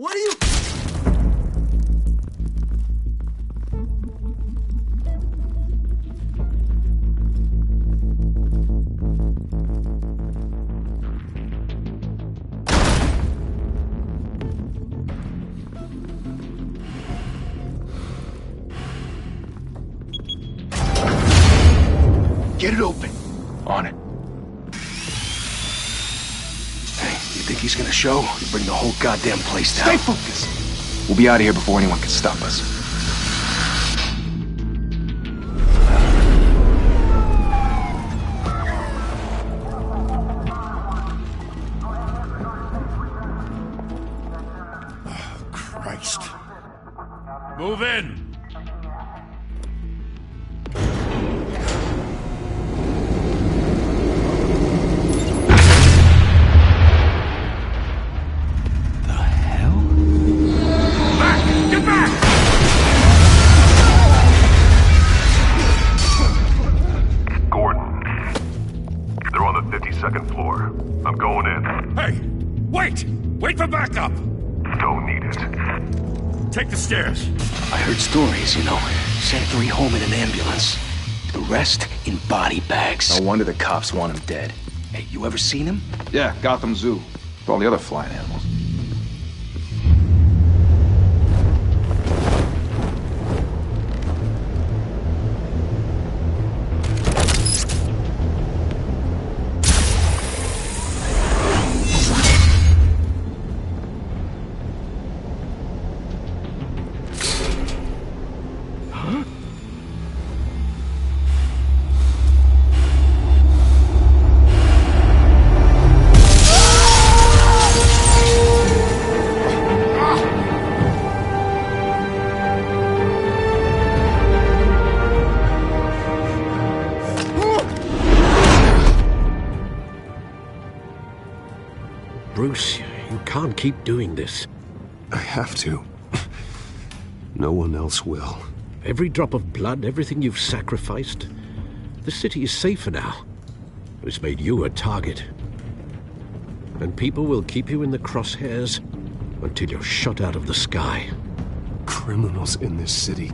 What are you... Get it open. On it. Hey, you think he's gonna show? You bring the whole goddamn place down. Stay focused. We'll be out of here before anyone can stop us. Oh, Christ. Move in! Second floor. I'm going in. Hey! Wait! Wait for backup! Don't need it. Take the stairs. I heard stories, you know. Sent 3 home in an ambulance. The rest in body bags. No wonder the cops want him dead. Hey, you ever seen him? Yeah, Gotham Zoo. With all the other flying animals. Bruce, you can't keep doing this. I have to. No one else will. Every drop of blood, everything you've sacrificed. The city is safer now. It's made you a target. And people will keep you in the crosshairs until you're shot out of the sky. Criminals in this city.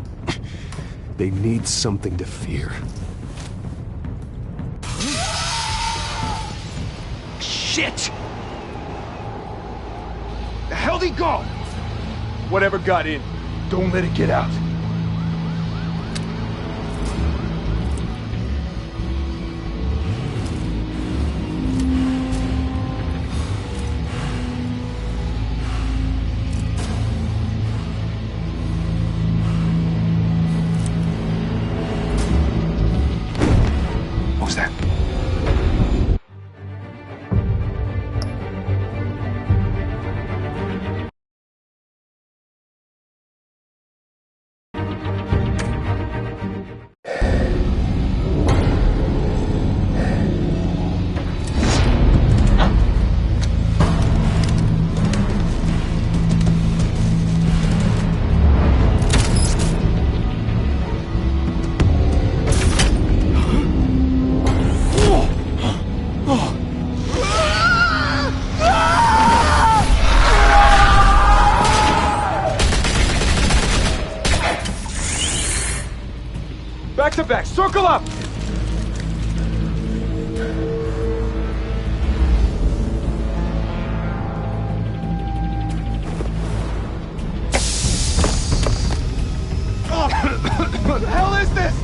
They need something to fear. Shit! The hell'd he go? Whatever got in, don't let it get out. What was that? Back to back, circle up! What the hell is this?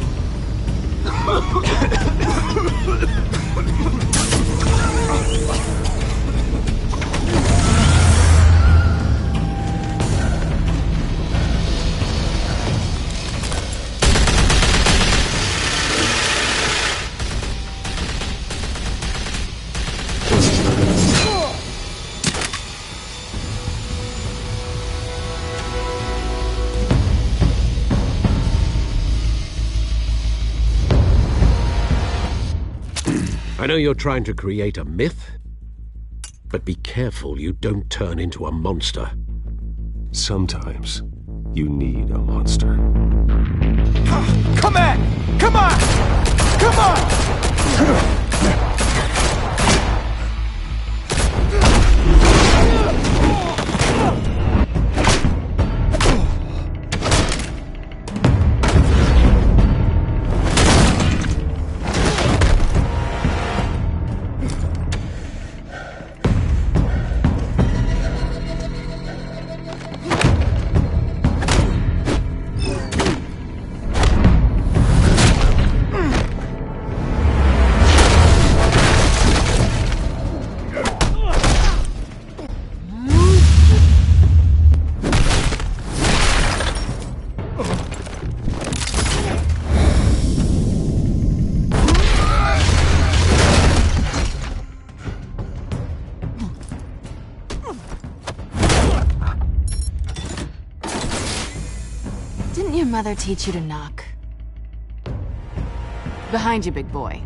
I know you're trying to create a myth, but be careful you don't turn into a monster. Sometimes you need a monster. Come on! Come on! Come on! Didn't your mother teach you to knock? Behind you, big boy.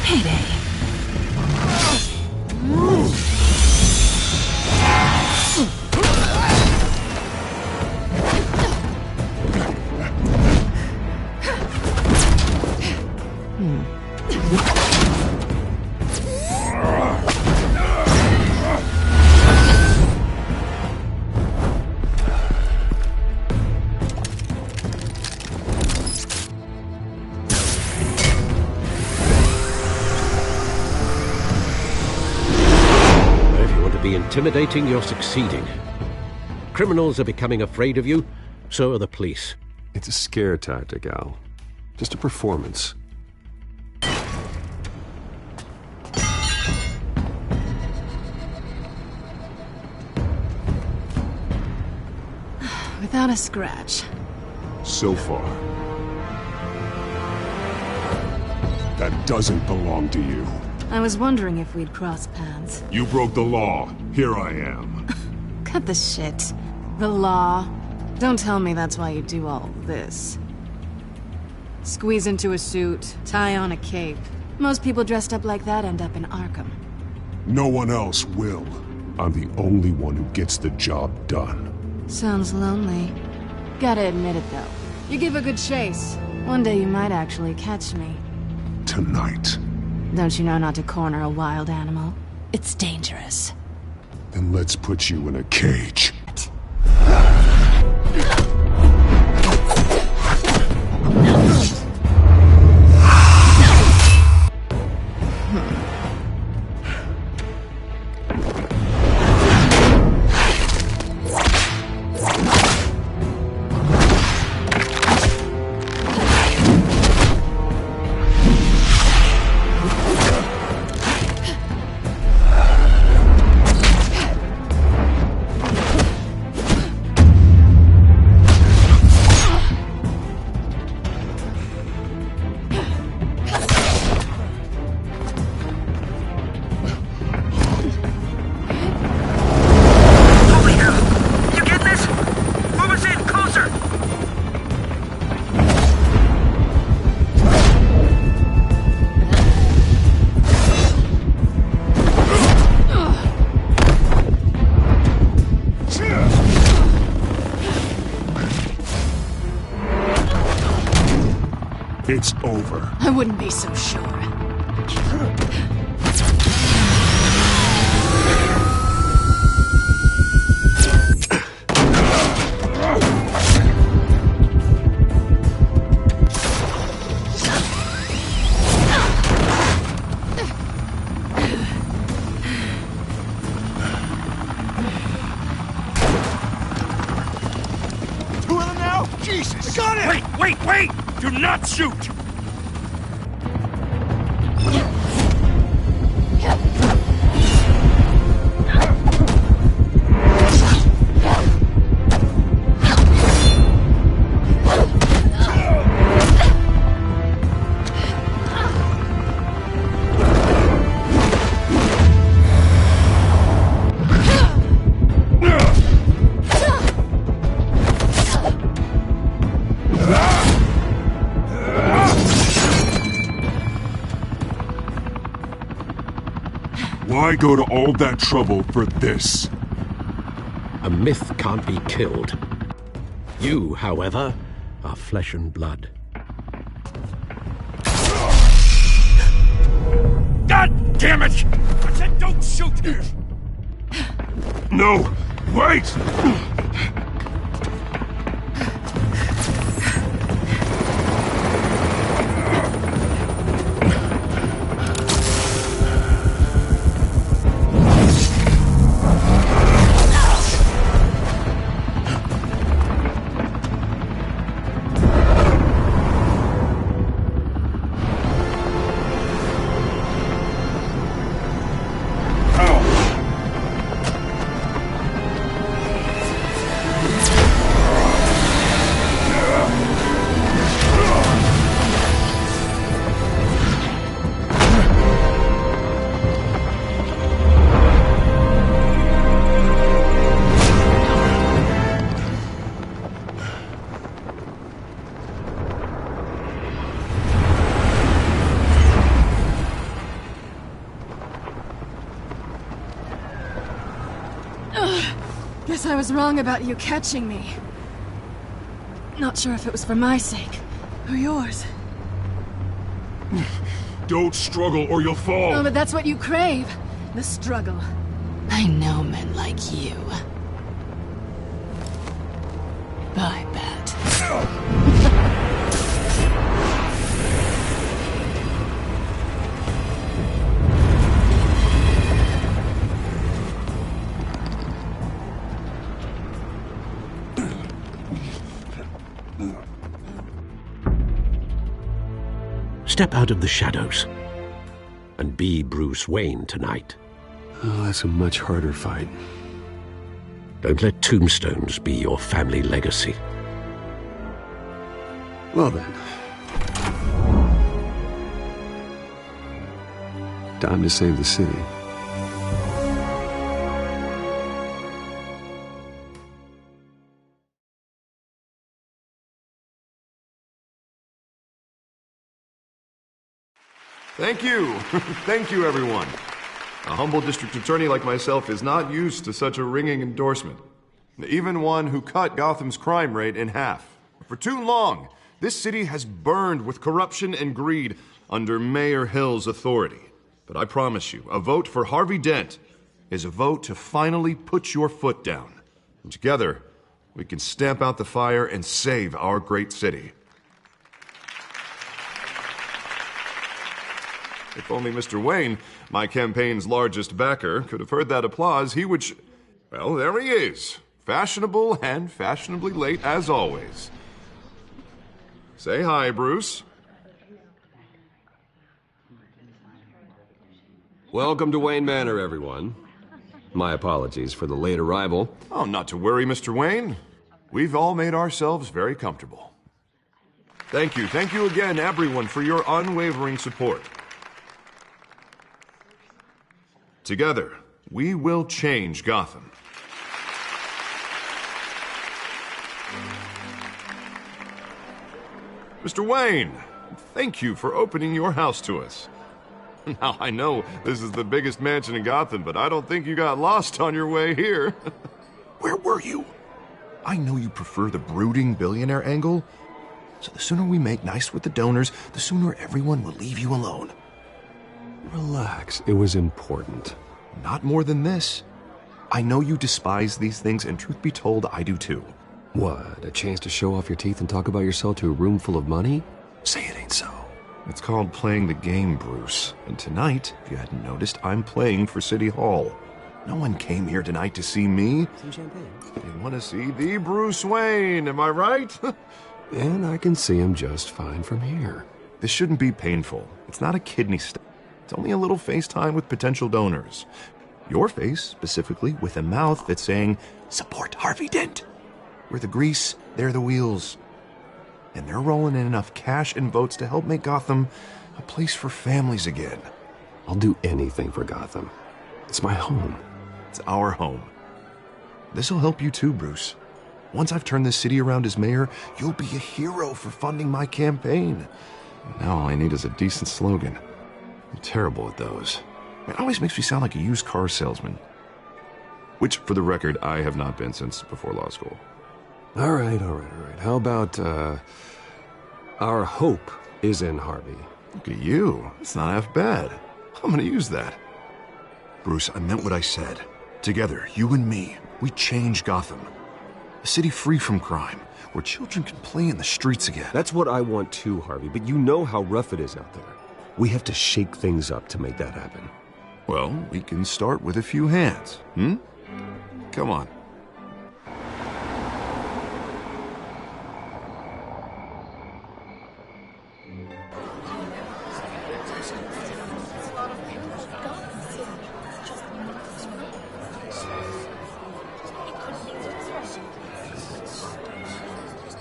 Payday. Intimidating, you're succeeding. Criminals are becoming afraid of you, so are the police. It's a scare tactic, Al. Just a performance. Without a scratch. So far. That doesn't belong to you. I was wondering if we'd cross paths. You broke the law. Here I am. Cut the shit. The law. Don't tell me that's why you do all this. Squeeze into a suit, tie on a cape. Most people dressed up like that end up in Arkham. No one else will. I'm the only one who gets the job done. Sounds lonely. Gotta admit it, though. You give a good chase. One day you might actually catch me. Tonight. Don't you know not to corner a wild animal? It's dangerous. Then let's put you in a cage. It's over. I wouldn't be so sure. Two of them now? Jesus! Got it! Wait! Do not shoot! Why go to all that trouble for this? A myth can't be killed. You, however, are flesh and blood. God damn it! I said don't shoot! No! Wait! Guess I was wrong about you catching me. Not sure if it was for my sake, or yours. Don't struggle or you'll fall! Oh, but that's what you crave. The struggle. I know men like you. I bet. Step out of the shadows and be Bruce Wayne tonight. Oh, that's a much harder fight. Don't let tombstones be your family legacy. Well then. Time to save the city. Thank you. Thank you, everyone. A humble district attorney like myself is not used to such a ringing endorsement. Even one who cut Gotham's crime rate in half. For too long, this city has burned with corruption and greed under Mayor Hill's authority. But I promise you, a vote for Harvey Dent is a vote to finally put your foot down. And together, we can stamp out the fire and save our great city. If only Mr. Wayne, my campaign's largest backer, could have heard that applause, he would well, there he is. Fashionable and fashionably late as always. Say hi, Bruce. Welcome to Wayne Manor, everyone. My apologies for the late arrival. Oh, not to worry, Mr. Wayne. We've all made ourselves very comfortable. Thank you again, everyone, for your unwavering support. Together, we will change Gotham. Mr. Wayne, thank you for opening your house to us. Now, I know this is the biggest mansion in Gotham, but I don't think you got lost on your way here. Where were you? I know you prefer the brooding billionaire angle, so the sooner we make nice with the donors, the sooner everyone will leave you alone. Relax, it was important. Not more than this. I know you despise these things, and truth be told, I do too. What, a chance to show off your teeth and talk about yourself to a room full of money? Say it ain't so. It's called playing the game, Bruce. And tonight, if you hadn't noticed, I'm playing for City Hall. No one came here tonight to see me. Some champagne. They want to see the Bruce Wayne, am I right? And I can see him just fine from here. This shouldn't be painful. It's not a kidney stone. It's only a little FaceTime with potential donors. Your face, specifically, with a mouth that's saying, support Harvey Dent. We're the grease, they're the wheels. And they're rolling in enough cash and votes to help make Gotham a place for families again. I'll do anything for Gotham. It's my home. It's our home. This'll help you too, Bruce. Once I've turned this city around as mayor, you'll be a hero for funding my campaign. Now all I need is a decent slogan. I'm terrible at those. It always makes me sound like a used car salesman. Which, for the record, I have not been since before law school. All right. How about, our hope is in Harvey? Look at you. It's not half bad. I'm gonna use that. Bruce, I meant what I said. Together, you and me, we change Gotham. A city free from crime, where children can play in the streets again. That's what I want too, Harvey, but you know how rough it is out there. We have to shake things up to make that happen. Well, we can start with a few hands, Come on.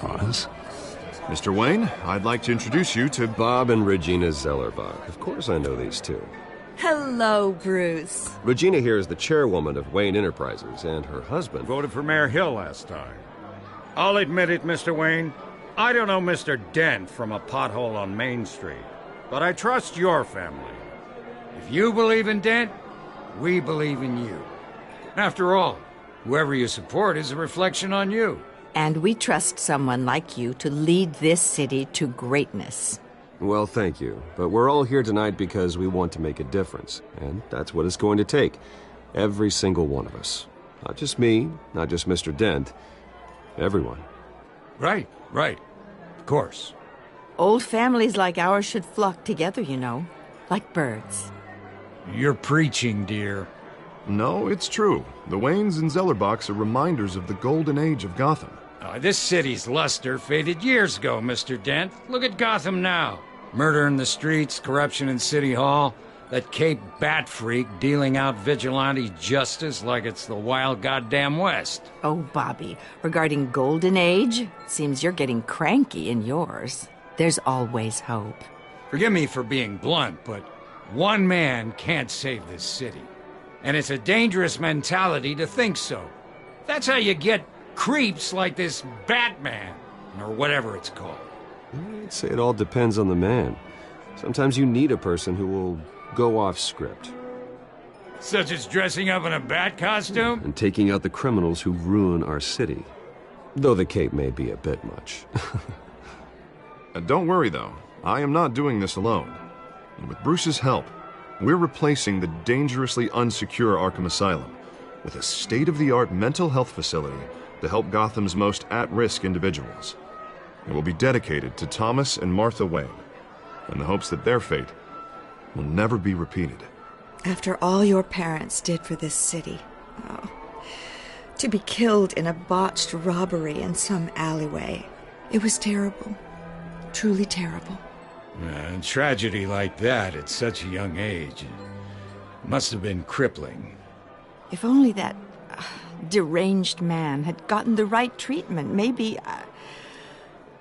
Pause. Mr. Wayne, I'd like to introduce you to Bob and Regina Zellerbach. Of course I know these two. Hello, Bruce. Regina here is the chairwoman of Wayne Enterprises, and her husband Voted for Mayor Hill last time. I'll admit it, Mr. Wayne. I don't know Mr. Dent from a pothole on Main Street, but I trust your family. If you believe in Dent, we believe in you. After all, Whoever you support is a reflection on you. And we trust someone like you to lead this city to greatness. Well, thank you. But we're all here tonight because we want to make a difference. And that's what it's going to take. Every single one of us. Not just me, not just Mr. Dent. Everyone. Right. Of course. Old families like ours should flock together, you know. Like birds. You're preaching, dear. No, it's true. The Waynes and Zellerbachs are reminders of the golden age of Gotham. This city's luster faded years ago, Mr. Dent. Look at Gotham now. Murder in the streets, corruption in City Hall, that Cape Bat freak dealing out vigilante justice like it's the wild goddamn West. Oh, Bobby, regarding Golden Age, seems you're getting cranky in yours. There's always hope. Forgive me for being blunt, but one man can't save this city. And it's a dangerous mentality to think so. That's how you get creeps like this Batman, or whatever it's called. I'd say it all depends on the man. Sometimes you need a person who will go off script. Such as dressing up in a bat costume? And taking out the criminals who ruin our city. Though the cape may be a bit much. Don't worry, though. I am not doing this alone. And with Bruce's help, we're replacing the dangerously unsecure Arkham Asylum with a state-of-the-art mental health facility to help Gotham's most at-risk individuals. It will be dedicated to Thomas and Martha Wayne, in the hopes that their fate will never be repeated. After all your parents did for this city, to be killed in a botched robbery in some alleyway, it was terrible. Truly terrible. Tragedy like that at such a young age must have been crippling. If only that deranged man had gotten the right treatment, maybe...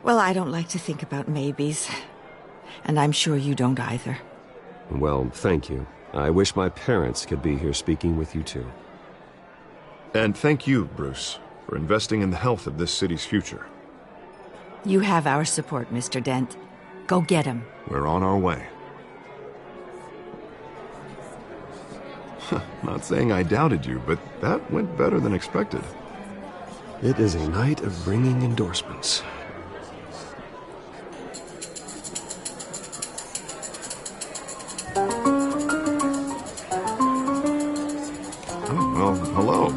well, I don't like to think about maybes. And I'm sure you don't either. Well, thank you. I wish my parents could be here speaking with you too. And thank you, Bruce, for investing in the health of this city's future. You have our support, Mr. Dent. Go get him. We're on our way. Not saying I doubted you, but that went better than expected. It is a night of ringing endorsements. Well, hello.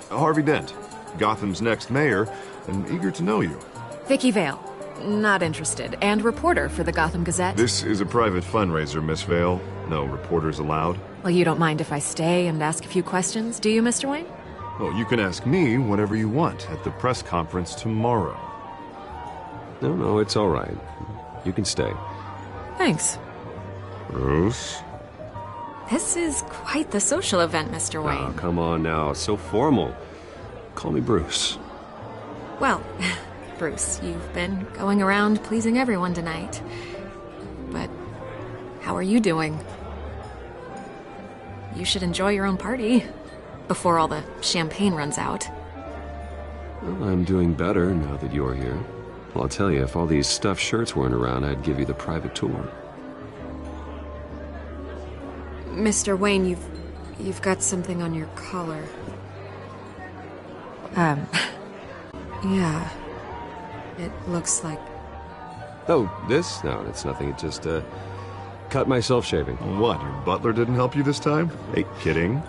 Harvey Dent, Gotham's next mayor, and eager to know you. Vicky Vale. Not interested. And reporter for the Gotham Gazette. This is a private fundraiser, Miss Vale. No reporters allowed. Well, you don't mind if I stay and ask a few questions, do you, Mr. Wayne? Well, you can ask me whatever you want at the press conference tomorrow. No, it's all right. You can stay. Thanks. Bruce? This is quite the social event, Mr. Wayne. Oh, come on now. It's so formal. Call me Bruce. Well, Bruce, you've been going around pleasing everyone tonight. But how are you doing? You should enjoy your own party before all the champagne runs out. Well, I'm doing better now that you're here. Well, I'll tell you, if all these stuffed shirts weren't around, I'd give you the private tour. Mr. Wayne, you've got something on your collar. Yeah. It looks like... Oh, this? No, it's nothing. It just, cut myself shaving. What, your butler didn't help you this time? Hey, kidding.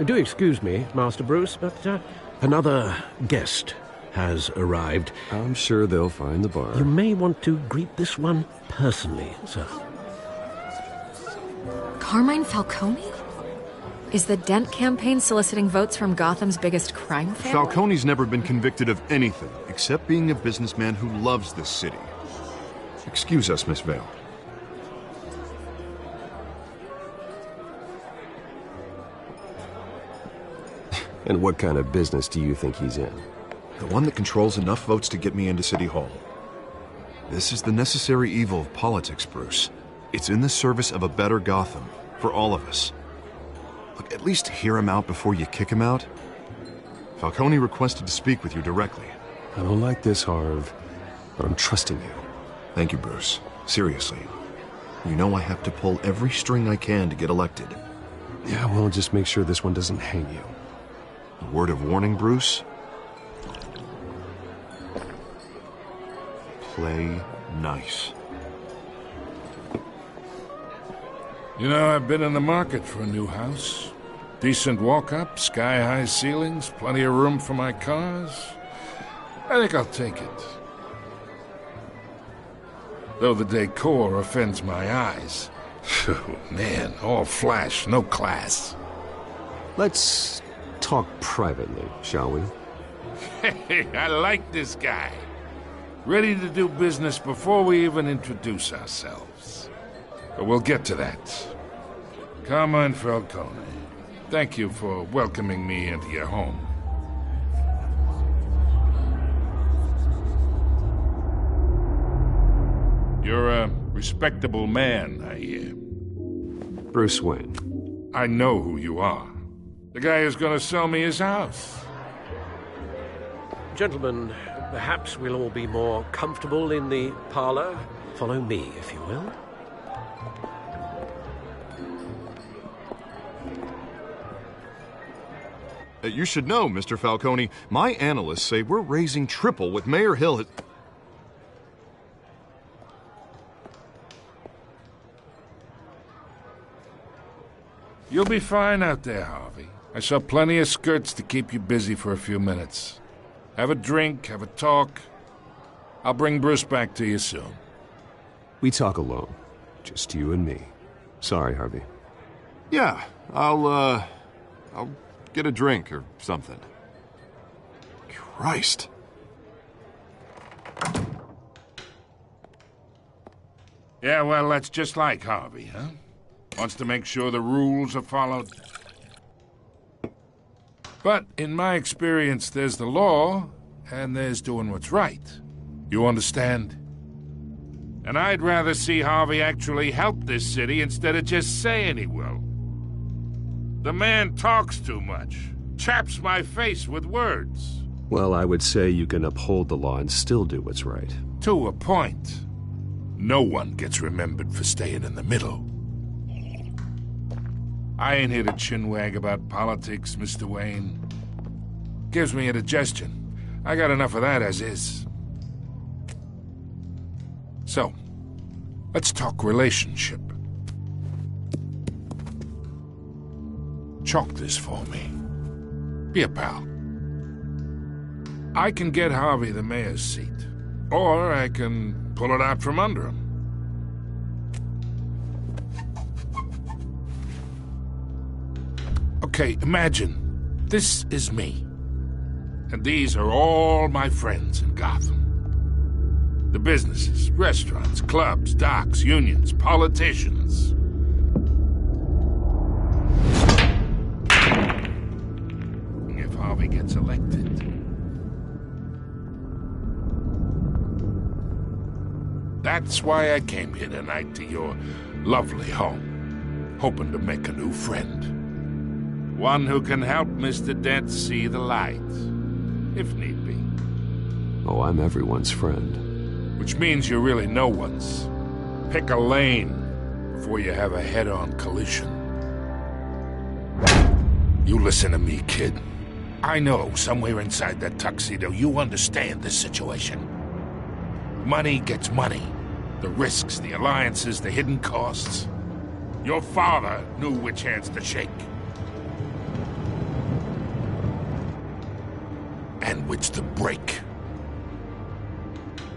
Do excuse me, Master Bruce, but another guest has arrived. I'm sure they'll find the bar. You may want to greet this one personally, sir. Carmine Falcone? Is the Dent campaign soliciting votes from Gotham's biggest crime family? Falcone's never been convicted of anything except being a businessman who loves this city. Excuse us, Miss Vale. And what kind of business do you think he's in? The one that controls enough votes to get me into City Hall. This is the necessary evil of politics, Bruce. It's in the service of a better Gotham, for all of us. Look, at least hear him out before you kick him out. Falcone requested to speak with you directly. I don't like this, Harv, but I'm trusting you. Thank you, Bruce. Seriously. You know I have to pull every string I can to get elected. Yeah, well, just make sure this one doesn't hang you. A word of warning, Bruce? Play nice. You know, I've been in the market for a new house. Decent walk-up, sky-high ceilings, plenty of room for my cars. I think I'll take it. Though the decor offends my eyes. Oh, man, all flash, no class. Let's talk privately, shall we? Hey, I like this guy. Ready to do business before we even introduce ourselves. But we'll get to that. Carmine Falcone, thank you for welcoming me into your home. You're a respectable man, I hear. Bruce Wayne. I know who you are. The guy who's going to sell me his house. Gentlemen, perhaps we'll all be more comfortable in the parlor. Follow me, if you will. You should know, Mr. Falcone, my analysts say we're raising triple what Mayor Hill had... You'll be fine out there, Harvey. I saw plenty of skirts to keep you busy for a few minutes. Have a drink, have a talk. I'll bring Bruce back to you soon. We talk alone. Just you and me. Sorry, Harvey. Yeah, I'll get a drink or something. Christ. Yeah, well, that's just like Harvey, huh? Wants to make sure the rules are followed. But in my experience, there's the law, and there's doing what's right. You understand? And I'd rather see Harvey actually help this city instead of just saying he will. The man talks too much, chaps my face with words. Well, I would say you can uphold the law and still do what's right. To a point. No one gets remembered for staying in the middle. I ain't here to chinwag about politics, Mr. Wayne. Gives me indigestion. I got enough of that as is. So, let's talk relationship. Chalk this for me. Be a pal. I can get Harvey the mayor's seat, or I can pull it out from under him. Okay, imagine this is me, and these are all my friends in Gotham. The businesses, restaurants, clubs, docks, unions, politicians. If Harvey gets elected. That's why I came here tonight to your lovely home, hoping to make a new friend. One who can help Mr. Dent see the light, if need be. Oh, I'm everyone's friend. Which means you're really no one's. Pick a lane before you have a head-on collision. You listen to me, kid. I know somewhere inside that tuxedo you understand this situation. Money gets money. The risks, the alliances, the hidden costs. Your father knew which hands to shake. And which to break.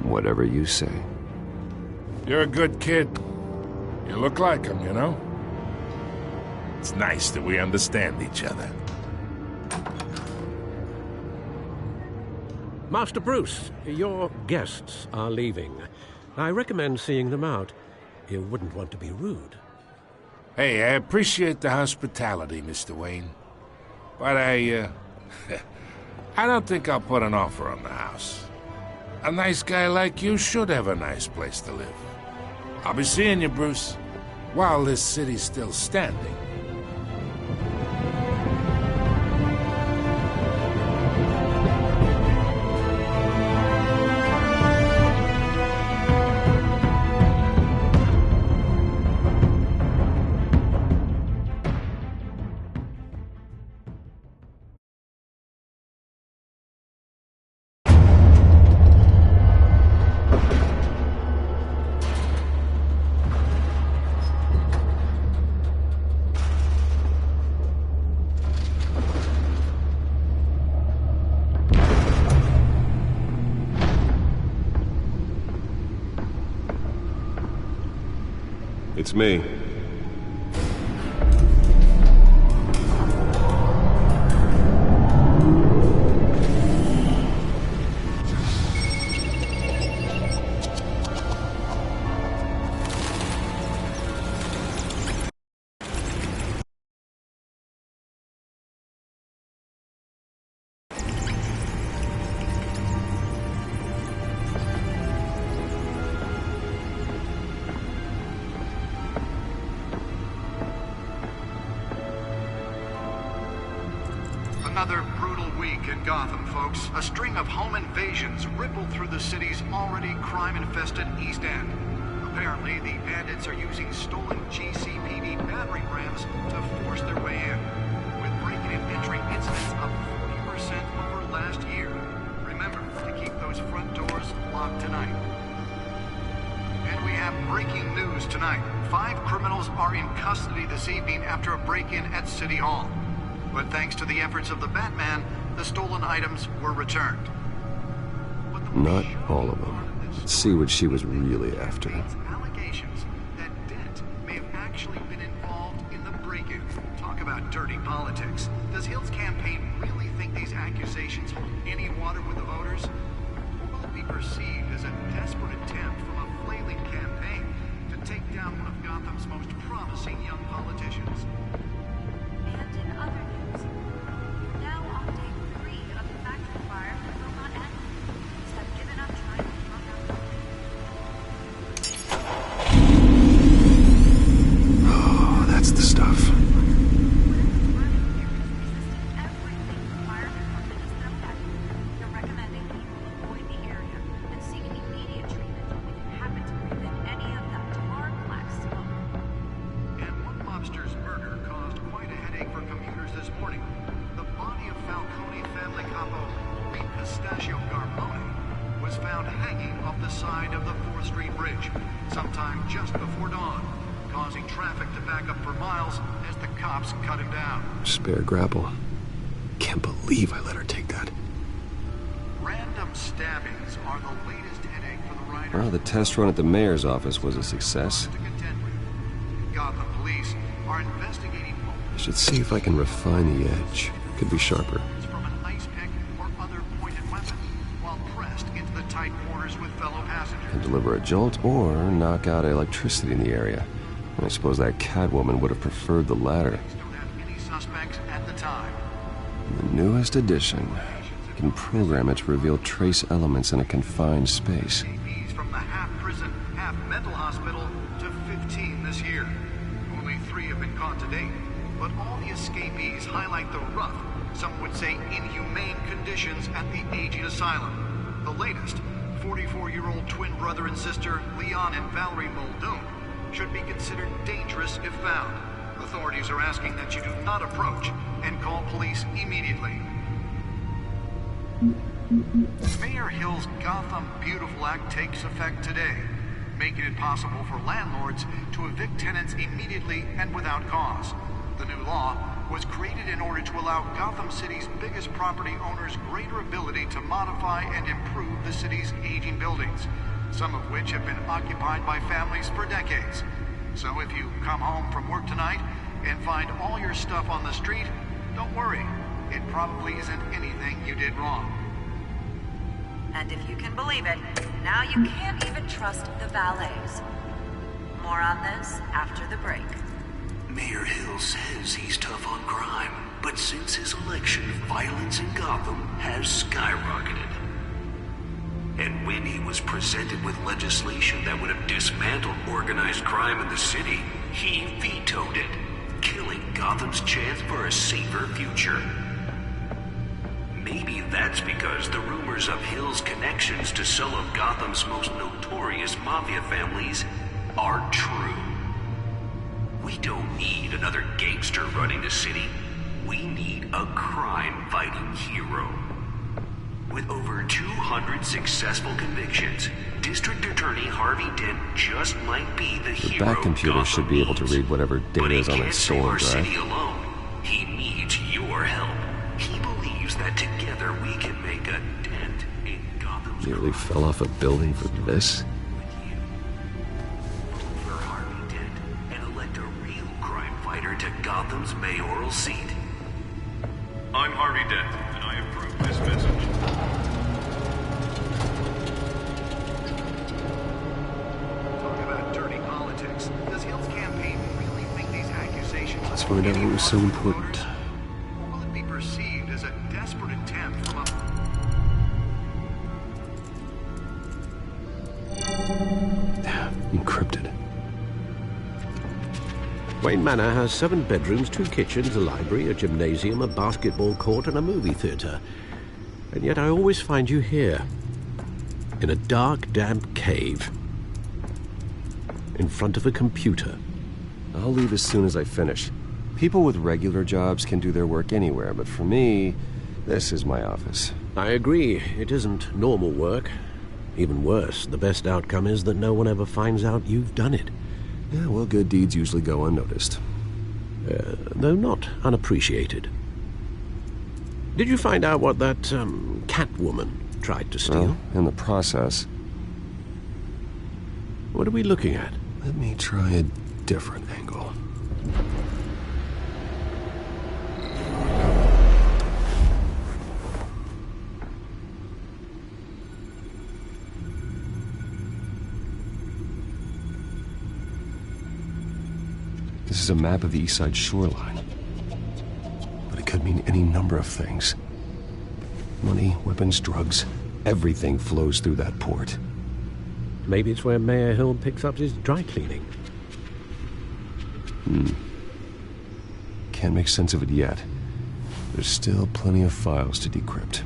Whatever you say. You're a good kid. You look like him, you know? It's nice that we understand each other. Master Bruce, your guests are leaving. I recommend seeing them out. You wouldn't want to be rude. Hey, I appreciate the hospitality, Mr. Wayne. But I don't think I'll put an offer on the house. A nice guy like you should have a nice place to live. I'll be seeing you, Bruce, while this city's still standing. Beats me. Another brutal week in Gotham, folks. A string of home invasions rippled through the city's already crime-infested East End. Apparently, the bandits are using stolen GCPD battering rams to force their way in, with breaking and entering incidents up 40% over last year. Remember to keep those front doors locked tonight. And we have breaking news tonight. 5 criminals are in custody this evening after a break-in at City Hall. But thanks to the efforts of the Batman, the stolen items were returned. Not all of them. Let's see what she was really after. Allegations that Dent may have actually been involved in the break-in. Talk about dirty politics. Does Hill's campaign really think these accusations hold any water with the voters? Or will it be perceived as a desperate attempt from a flailing campaign to take down one of Gotham's most promising young politicians? And in other news, we're now on day 3 of the factory fire that will not end. Police have given up trying to run out. Oh, that's the stuff. Sometime just before dawn, causing traffic to back up for miles as the cops cut him down. Spare grapple. Can't believe I let her take that. Random stabbings are the latest headache for the riders. Well, the test run at the mayor's office was a success. Gotham police are investigating. I should see if I can refine the edge. Could be sharper. From an ice pick or other pointed weapon, while pressed into the tight corners with fellow passengers. And deliver a jolt or knock out electricity in the area. I suppose that Catwoman would have preferred the latter. Don't have any suspects at the time. The newest addition. You can program it to reveal trace elements in a confined space. From the half-prison, half-mental hospital to 15 this year. Only 3 have been caught to date, but all the escapees highlight the rough, some would say inhumane conditions at the aging asylum. The latest, 44-year-old twin brother and sister Leon and Valerie Muldoon, should be considered dangerous if found. Authorities are asking that you do not approach and call police immediately. Mayor Hill's Gotham Beautiful Act takes effect today, making it possible for landlords to evict tenants immediately and without cause. The new law was created in order to allow Gotham City's biggest property owners greater ability to modify and improve the city's aging buildings, some of which have been occupied by families for decades. So if you come home from work tonight and find all your stuff on the street, don't worry. It probably isn't anything you did wrong. And if you can believe it, now you can't even trust the valets. More on this after the break. Mayor Hill says he's tough on crime, but since his election, violence in Gotham has skyrocketed. And when he was presented with legislation that would have dismantled organized crime in the city, he vetoed it, killing Gotham's chance for a safer future. Maybe that's because the rumors of Hill's connections to some of Gotham's most notorious mafia families are true. We don't need another gangster running the city. We need a crime-fighting hero. With over 200 successful convictions, District Attorney Harvey Dent just might be the hero. The back computer should be able to read whatever data is on that storage drive. City alone. He needs your help. He believes that together we can make a dent in Gotham's Nearly fell off a building for this? heir to Gotham's mayoral seat. I'm Harvey Dent, and I approve this message. Talk about dirty politics. Does Hill's campaign really think these accusations... Let's find out what was so important. Or will it be perceived as a desperate attempt from a... Encrypted. Wayne Manor has 7 bedrooms, 2 kitchens, a library, a gymnasium, a basketball court, and a movie theatre. And yet I always find you here, in a dark, damp cave, in front of a computer. I'll leave as soon as I finish. People with regular jobs can do their work anywhere, but for me, this is my office. I agree. It isn't normal work. Even worse, the best outcome is that no one ever finds out you've done it. Yeah, well, good deeds usually go unnoticed. Though not unappreciated. Did you find out what that, Catwoman tried to steal? Well, in the process. What are we looking at? Let me try a different angle. This is a map of the East Side shoreline. But it could mean any number of things. Money, weapons, drugs, everything flows through that port. Maybe it's where Mayor Hill picks up his dry cleaning. Can't make sense of it yet. There's still plenty of files to decrypt.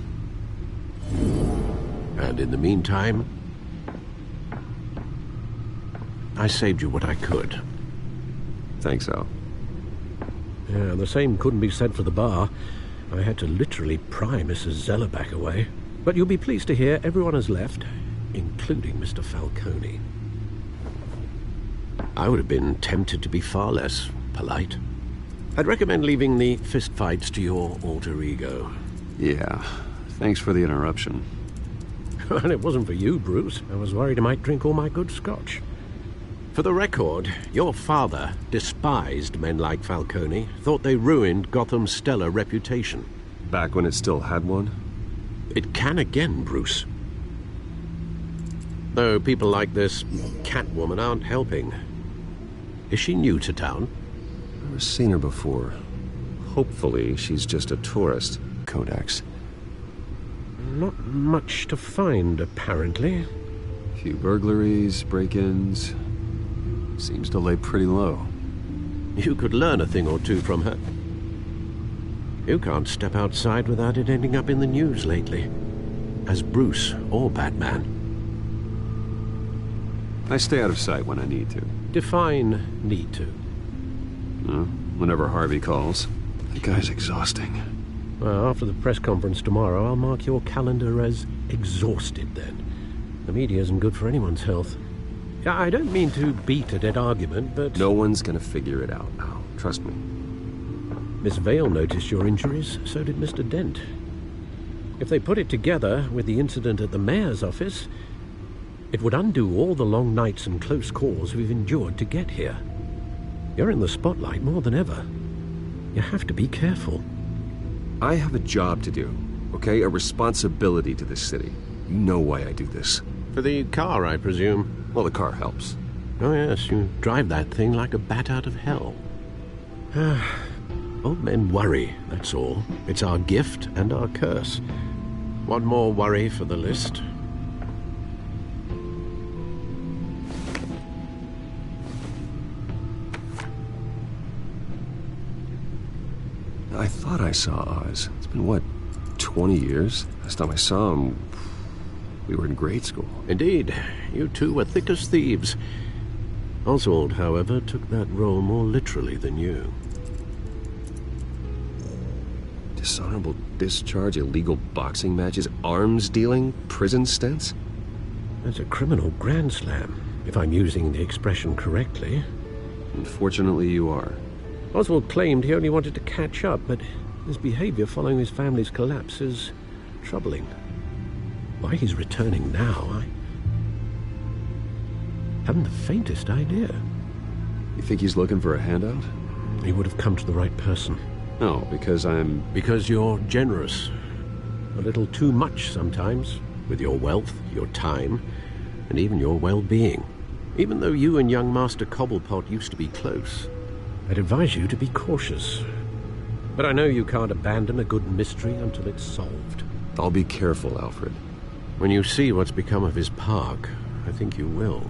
And in the meantime, I saved you what I could. Thanks, Al. Yeah, the same couldn't be said for the bar. I had to literally pry Mrs. Zeller back away. But you'll be pleased to hear everyone has left, including Mr. Falcone. I would have been tempted to be far less polite. I'd recommend leaving the fistfights to your alter ego. Yeah, thanks for the interruption. And it wasn't for you, Bruce. I was worried I might drink all my good scotch. For the record, your father despised men like Falcone, thought they ruined Gotham's stellar reputation. Back when it still had one? It can again, Bruce. Though people like this Catwoman aren't helping. Is she new to town? Never seen her before. Hopefully she's just a tourist. Codex. Not much to find, apparently. Few burglaries, break-ins. Seems to lay pretty low. You could learn a thing or two from her. You can't step outside without it ending up in the news lately. As Bruce or Batman. I stay out of sight when I need to. Define need to. Whenever Harvey calls. The guy's exhausting. Well, after the press conference tomorrow, I'll mark your calendar as exhausted then. The media isn't good for anyone's health. I don't mean to beat a dead argument, but... No one's gonna figure it out now. Trust me. Miss Vale noticed your injuries, so did Mr. Dent. If they put it together with the incident at the mayor's office, it would undo all the long nights and close calls we've endured to get here. You're in the spotlight more than ever. You have to be careful. I have a job to do, okay? A responsibility to this city. You know why I do this. For the car, I presume. Well, the car helps. Oh, yes, you drive that thing like a bat out of hell. Old men worry, that's all. It's our gift and our curse. One more worry for the list. I thought I saw Oz. It's been, what, 20 years? Last time I saw him, we were in grade school. Indeed. You two were thick as thieves. Oswald, however, took that role more literally than you. Dishonorable discharge, illegal boxing matches, arms dealing, prison stints? That's a criminal grand slam, if I'm using the expression correctly. Unfortunately, you are. Oswald claimed he only wanted to catch up, but his behavior following his family's collapse is troubling. Why he's returning now, I haven't the faintest idea. You think he's looking for a handout? you would have come to the right person. No, because I'm... Because you're generous. A little too much sometimes, with your wealth, your time, and even your well-being. Even though you and young Master Cobblepot used to be close, I'd advise you to be cautious. But I know you can't abandon a good mystery until it's solved. I'll be careful, Alfred. When you see what's become of his park, I think you will.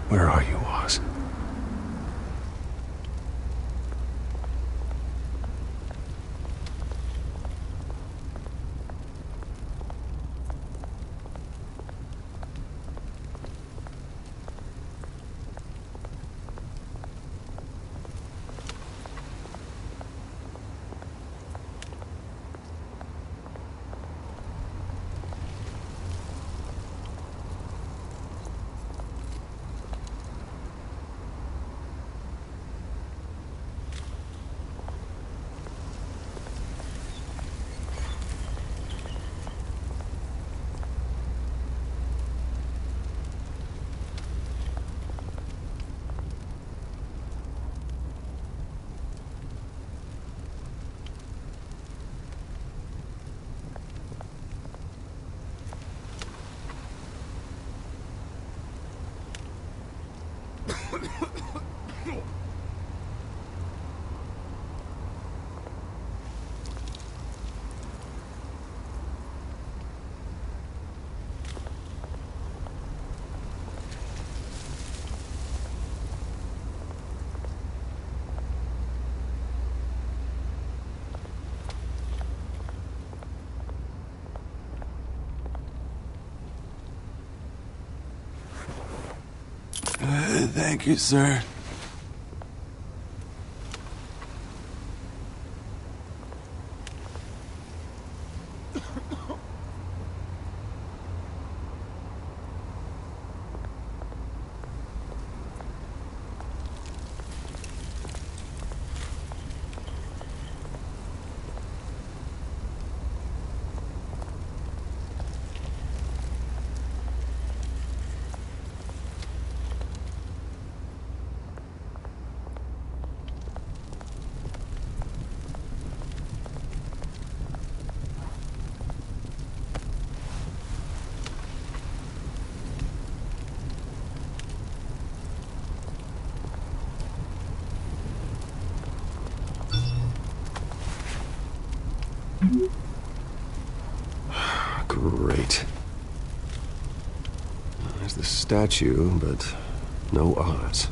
Where are you, Oz? Thank you, sir. Great. There's the statue, but no Oz.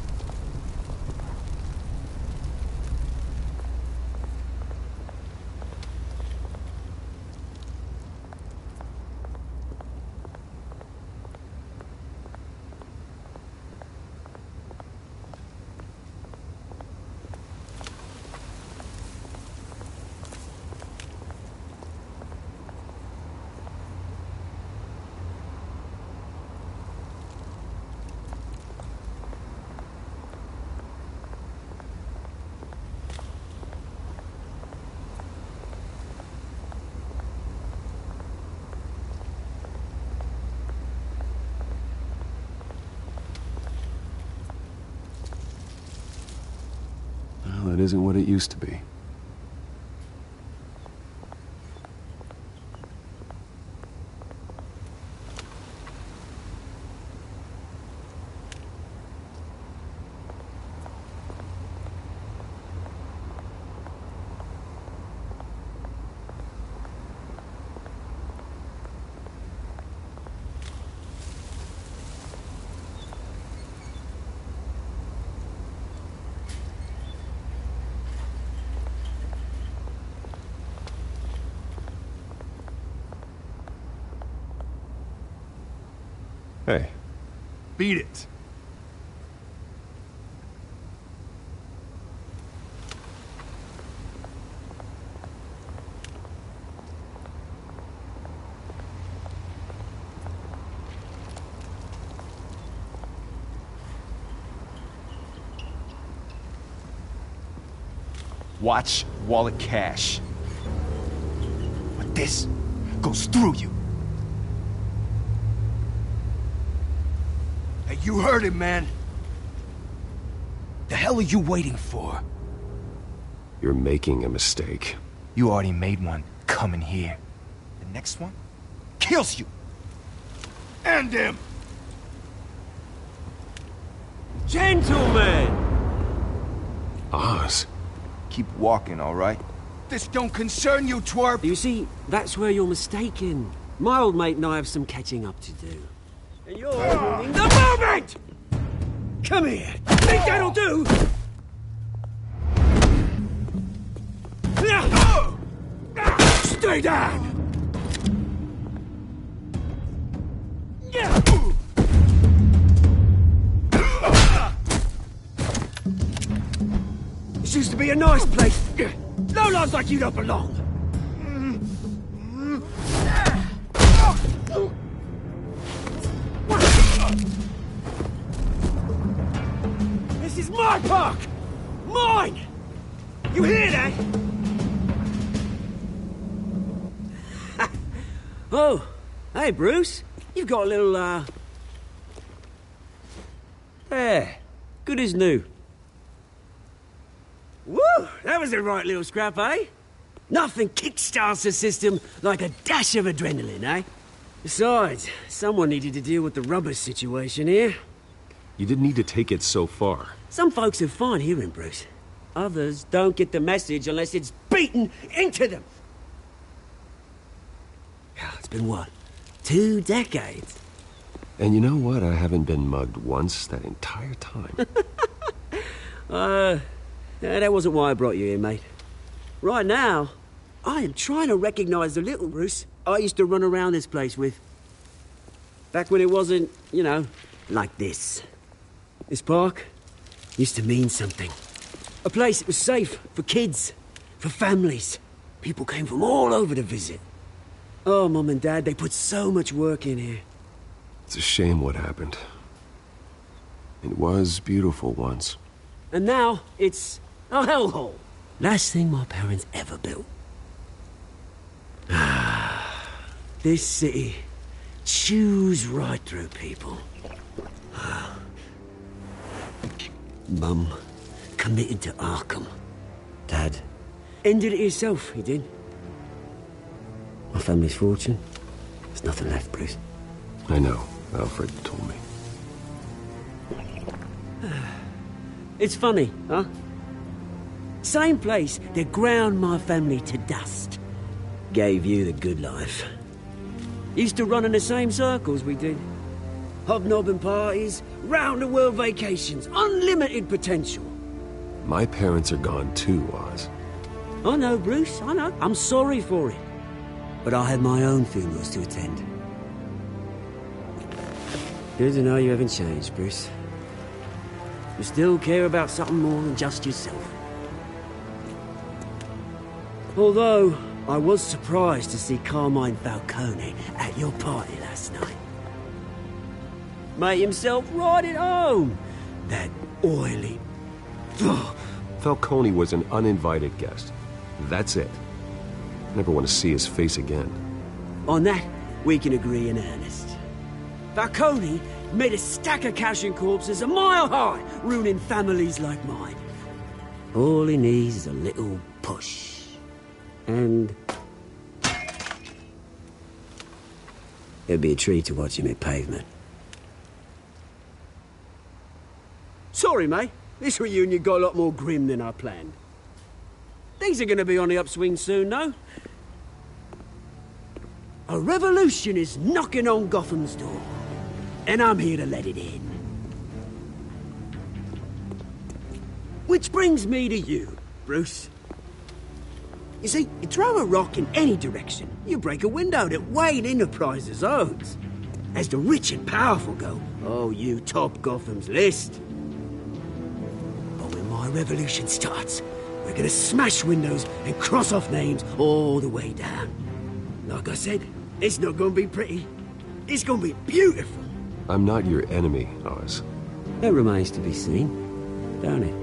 Well, it isn't what it used to be. Hey. Beat it. Watch wallet cash. But this goes through you. Hey, you heard it, man. The hell are you waiting for? You're making a mistake. You already made one coming here. The next one kills you. And him. Gentlemen! Oz. Keep walking, all right? This don't concern you, twerp! You see, that's where you're mistaken. My old mate and I have some catching up to do. And you're ruining the moment! Come here! Think that'll do? Stay down! This used to be a nice place. No lives like you don't belong. This is my park! Mine! You hear that? Oh, hey, Bruce. You've got a little, There. Good as new. Woo! That was a right little scrap, eh? Nothing kickstarts the system like a dash of adrenaline, eh? Besides, someone needed to deal with the rubber situation here. You didn't need to take it so far. Some folks are fine hearing, Bruce. Others don't get the message unless it's beaten into them. It's been, what, 2 decades? And you know what? I haven't been mugged once that entire time. That wasn't why I brought you here, mate. Right now, I am trying to recognize the little Bruce I used to run around this place with. Back when it wasn't, you know, like this. This park used to mean something. A place that was safe for kids, for families. People came from all over to visit. Oh, Mum and Dad, they put so much work in here. It's a shame what happened. It was beautiful once. And now, it's a hellhole. Last thing my parents ever built. This city chews right through people. Mum committed to Arkham. Dad ended it himself, he did. My family's fortune, there's nothing left, Bruce. I know. Alfred told me. It's funny, huh? Same place that ground my family to dust. Gave you the good life. Used to run in the same circles we did. Hobnobbing parties, round-the-world vacations, unlimited potential. My parents are gone too, Oz. I know, Bruce, I know. I'm sorry for it. But I had my own funerals to attend. Good to know you haven't changed, Bruce. You still care about something more than just yourself. Although, I was surprised to see Carmine Falcone at your party last night. Made himself right at home. That oily... Falcone was an uninvited guest. That's it. Never want to see his face again. On that, we can agree in earnest. Falcone made a stack of cash and corpses a mile high, ruining families like mine. All he needs is a little push. And... it'd be a treat to watch him hit pavement. Sorry, mate. This reunion got a lot more grim than I planned. Things are going to be on the upswing soon, though. A revolution is knocking on Gotham's door. And I'm here to let it in. Which brings me to you, Bruce. You see, you throw a rock in any direction, you break a window that Wayne Enterprises owns. As the rich and powerful go, oh, you top Gotham's list. But when my revolution starts, we're gonna smash windows and cross off names all the way down. Like I said, it's not gonna be pretty. It's gonna be beautiful. I'm not your enemy, Oz. That remains to be seen, don't it?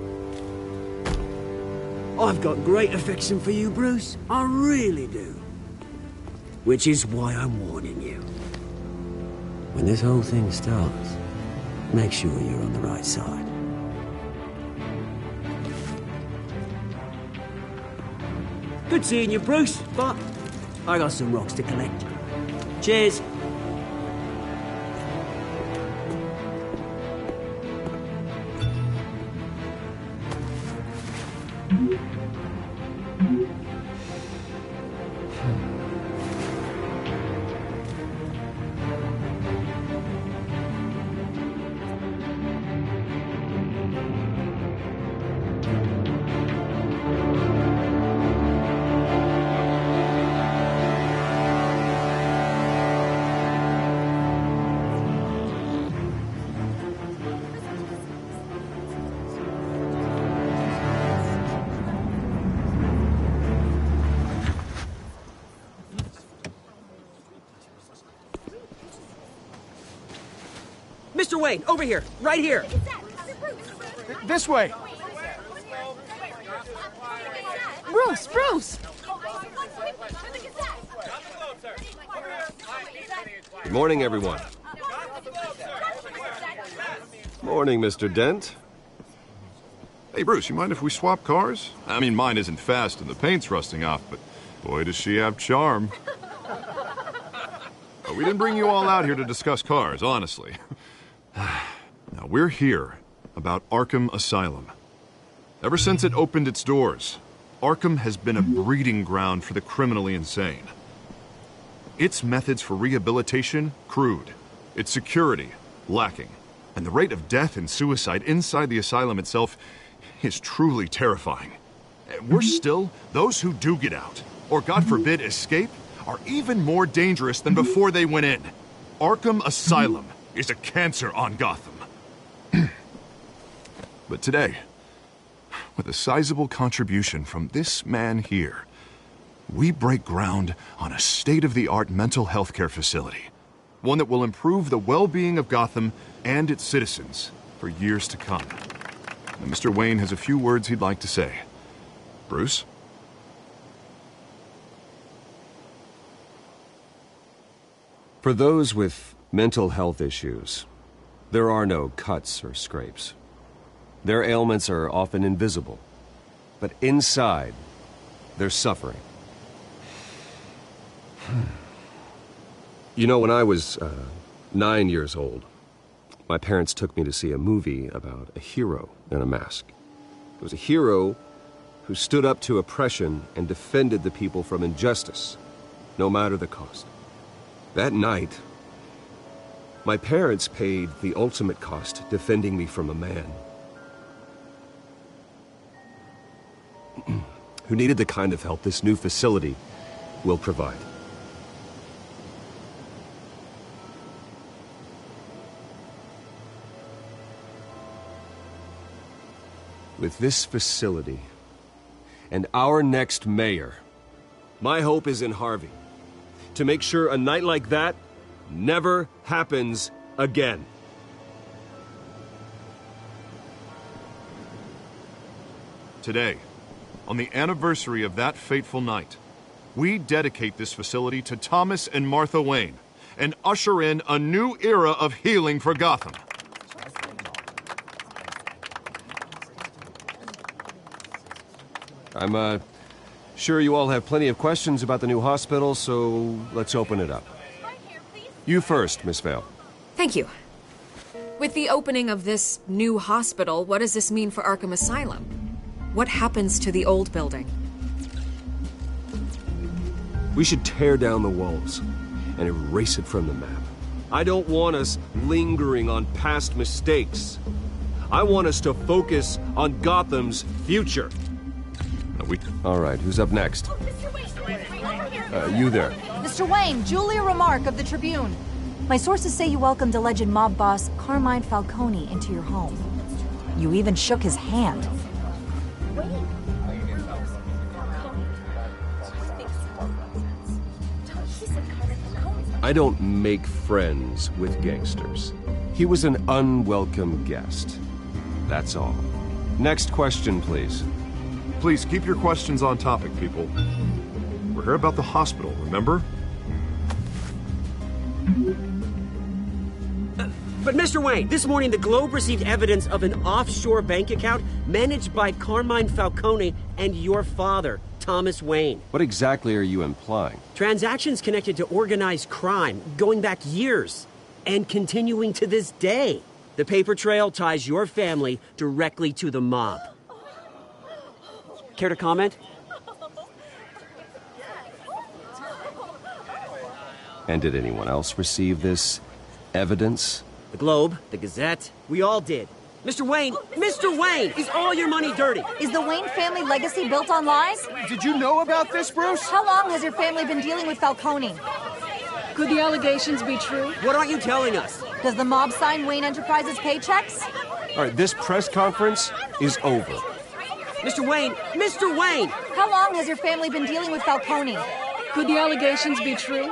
I've got great affection for you, Bruce. I really do. Which is why I'm warning you. When this whole thing starts, make sure you're on the right side. Good seeing you, Bruce, but I got some rocks to collect. Cheers. Mr. Wayne, over here, right here. This way. Bruce, Bruce! Good morning, everyone. Morning, Mr. Dent. Hey, Bruce, you mind if we swap cars? I mean, mine isn't fast and the paint's rusting off, but boy, does she have charm. We didn't bring you all out here to discuss cars, honestly. Now, we're here about Arkham Asylum. Ever since it opened its doors, Arkham has been a breeding ground for the criminally insane. Its methods for rehabilitation, crude. Its security, lacking. And the rate of death and suicide inside the asylum itself is truly terrifying. Worse still, those who do get out, or God forbid escape, are even more dangerous than before they went in. Arkham Asylum is a cancer on Gotham. But today, with a sizable contribution from this man here, we break ground on a state-of-the-art mental health care facility. One that will improve the well-being of Gotham and its citizens for years to come. And Mr. Wayne has a few words he'd like to say. Bruce? For those with mental health issues, there are no cuts or scrapes. Their ailments are often invisible, but inside, they're suffering. You know, when I was 9 years old, my parents took me to see a movie about a hero in a mask. It was a hero who stood up to oppression and defended the people from injustice, no matter the cost. That night, my parents paid the ultimate cost defending me from a man who needed the kind of help this new facility will provide. With this facility and our next mayor, my hope is in Harvey, to make sure a night like that never happens again. Today, on the anniversary of that fateful night, we dedicate this facility to Thomas and Martha Wayne and usher in a new era of healing for Gotham. I'm sure you all have plenty of questions about the new hospital, so let's open it up. You first, Miss Vale. Thank you. With the opening of this new hospital, what does this mean for Arkham Asylum? What happens to the old building? We should tear down the walls and erase it from the map. I don't want us lingering on past mistakes. I want us to focus on Gotham's future. All right, who's up next? You there. Mr. Wayne, Julia Remark of the Tribune. My sources say you welcomed alleged mob boss Carmine Falcone into your home. You even shook his hand. I don't make friends with gangsters. He was an unwelcome guest. That's all. Next question, please. Please, keep your questions on topic, people. We're here about the hospital, remember? But Mr. Wayne, this morning the Globe received evidence of an offshore bank account managed by Carmine Falcone and your father, Thomas Wayne. What exactly are you implying? Transactions connected to organized crime, going back years, and continuing to this day. The paper trail ties your family directly to the mob. Care to comment? And did anyone else receive this evidence? The Globe, the Gazette, we all did. Mr. Wayne, is all your money dirty? Is the Wayne family legacy built on lies? Did you know about this, Bruce? How long has your family been dealing with Falcone? Could the allegations be true? What aren't you telling us? Does the mob sign Wayne Enterprises paychecks? All right, this press conference is over. Mr. Wayne! How long has your family been dealing with Falcone? Could the allegations be true?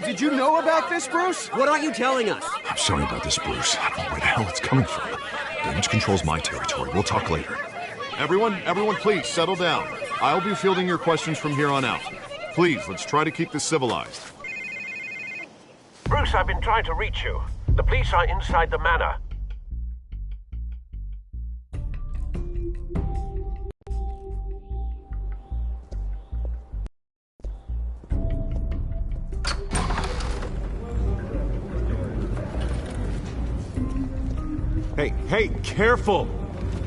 Did you know about this, Bruce? What aren't you telling us? I'm sorry about this, Bruce. I don't know where the hell it's coming from. Damage control's my territory. We'll talk later. Everyone, please, settle down. I'll be fielding your questions from here on out. Please, let's try to keep this civilized. Bruce, I've been trying to reach you. The police are inside the manor. Hey, careful!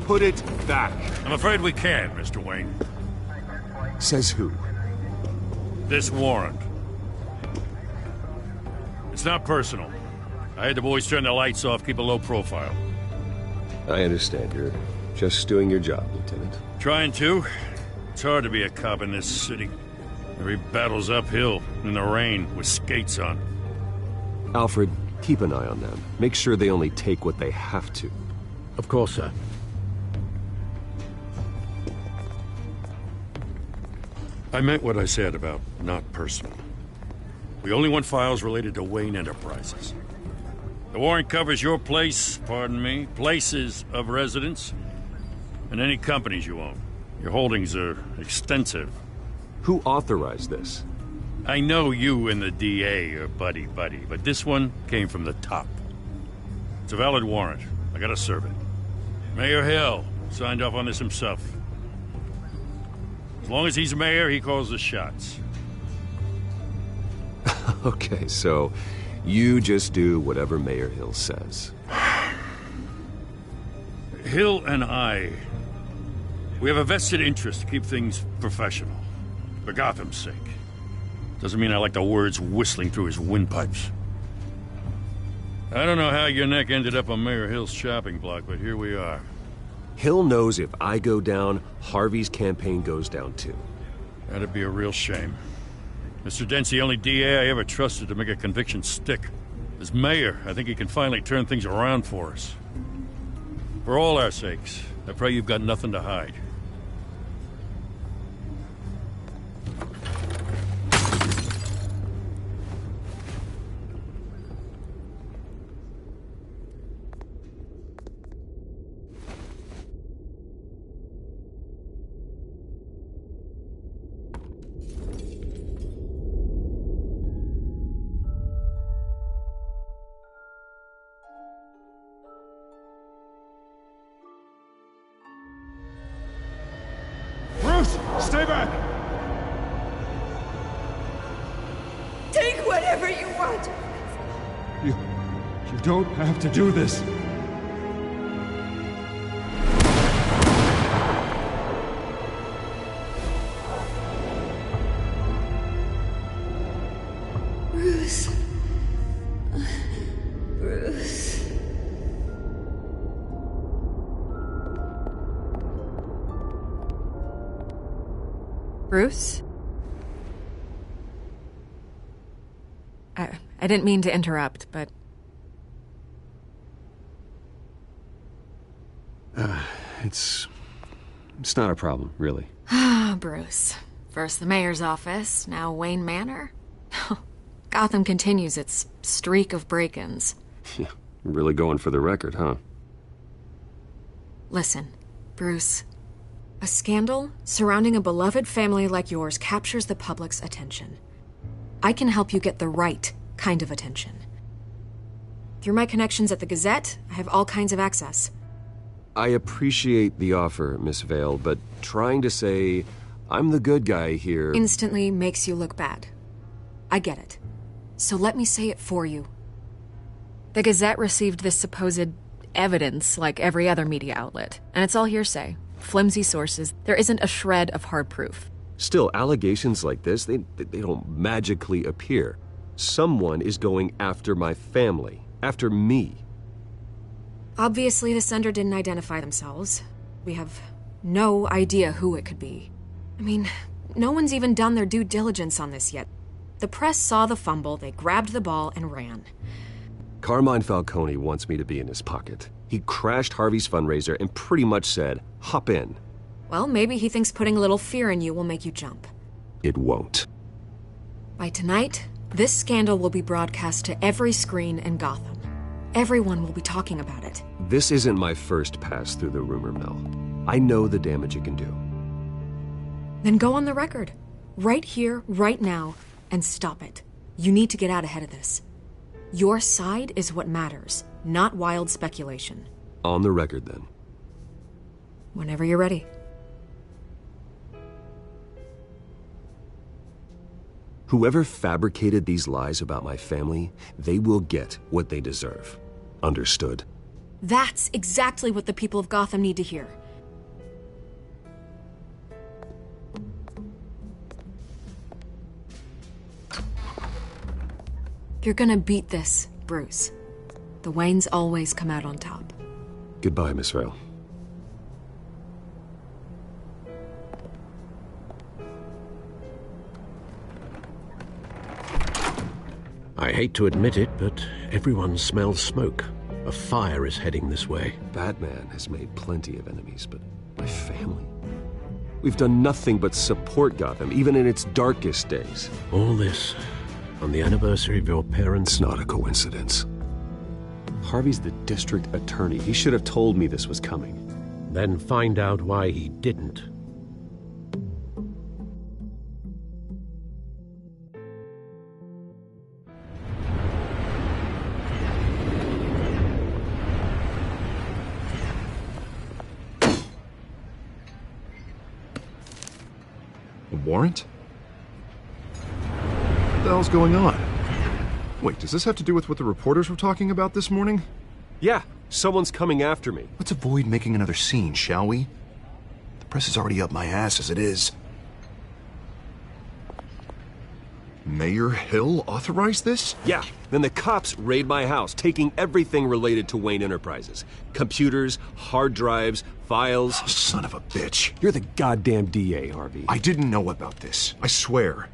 Put it back. I'm afraid we can't, Mr. Wayne. Says who? This warrant. It's not personal. I had the boys turn the lights off, keep a low profile. I understand. You're just doing your job, Lieutenant. Trying to. It's hard to be a cop in this city. Every battle's uphill, in the rain, with skates on. Alfred, keep an eye on them. Make sure they only take what they have to. Of course, sir. I meant what I said about not personal. We only want files related to Wayne Enterprises. The warrant covers your place, pardon me, places of residence, and any companies you own. Your holdings are extensive. Who authorized this? I know you and the DA are buddy-buddy, but this one came from the top. It's a valid warrant. I gotta serve it. Mayor Hill signed off on this himself. As long as he's mayor, he calls the shots. Okay, so you just do whatever Mayor Hill says. Hill and we have a vested interest to keep things professional. For Gotham's sake. Doesn't mean I like the words whistling through his windpipes. I don't know how your neck ended up on Mayor Hill's shopping block, but here we are. Hill knows if I go down, Harvey's campaign goes down too. That'd be a real shame. Mr. Dent's the only DA I ever trusted to make a conviction stick. As mayor, I think he can finally turn things around for us. For all our sakes, I pray you've got nothing to hide. Stay back! Take whatever you want. You don't have to do this. Bruce. Bruce. Bruce? I didn't mean to interrupt, but... It's not a problem, really. Ah, Bruce. First the mayor's office, now Wayne Manor. Gotham continues its streak of break-ins. Yeah, really going for the record, huh? Listen, Bruce, A scandal surrounding a beloved family like yours captures the public's attention. I can help you get the right kind of attention. Through my connections at the Gazette, I have all kinds of access. I appreciate the offer, Miss Vale, but trying to say I'm the good guy here Instantly makes you look bad. I get it. So let me say it for you. The Gazette received this supposed evidence like every other media outlet, and it's all hearsay. Flimsy sources. There isn't a shred of hard proof. Still, allegations like this, they don't magically appear. Someone is going after my family, after me. Obviously, the sender didn't identify themselves. We have no idea who it could be. I mean, no one's even done their due diligence on this yet. The press saw the fumble, they grabbed the ball and ran. Carmine Falcone wants me to be in his pocket. He crashed Harvey's fundraiser and pretty much said, hop in. Well, maybe he thinks putting a little fear in you will make you jump. It won't. By tonight, this scandal will be broadcast to every screen in Gotham. Everyone will be talking about it. This isn't my first pass through the rumor mill. I know the damage it can do. Then go on the record. Right here, right now, and stop it. You need to get out ahead of this. Your side is what matters, not wild speculation. On the record, then. Whenever you're ready. Whoever fabricated these lies about my family, they will get what they deserve. Understood? That's exactly what the people of Gotham need to hear. You're gonna beat this, Bruce. The Waynes always come out on top. Goodbye, Miss Vale. I hate to admit it, but everyone smells smoke. A fire is heading this way. Batman has made plenty of enemies, but my family? We've done nothing but support Gotham, even in its darkest days. All this on the anniversary of your parents'... It's not a coincidence. Harvey's the district attorney. He should have told me this was coming. Then find out why he didn't. A warrant? What the hell's going on? Wait, does this have to do with what the reporters were talking about this morning? Yeah, someone's coming after me. Let's avoid making another scene, shall we? The press is already up my ass as it is. Mayor Hill authorized this? Yeah, then the cops raid my house, taking everything related to Wayne Enterprises. Computers, hard drives, files. Oh, son of a bitch. You're the goddamn DA, Harvey. I didn't know about this. I swear.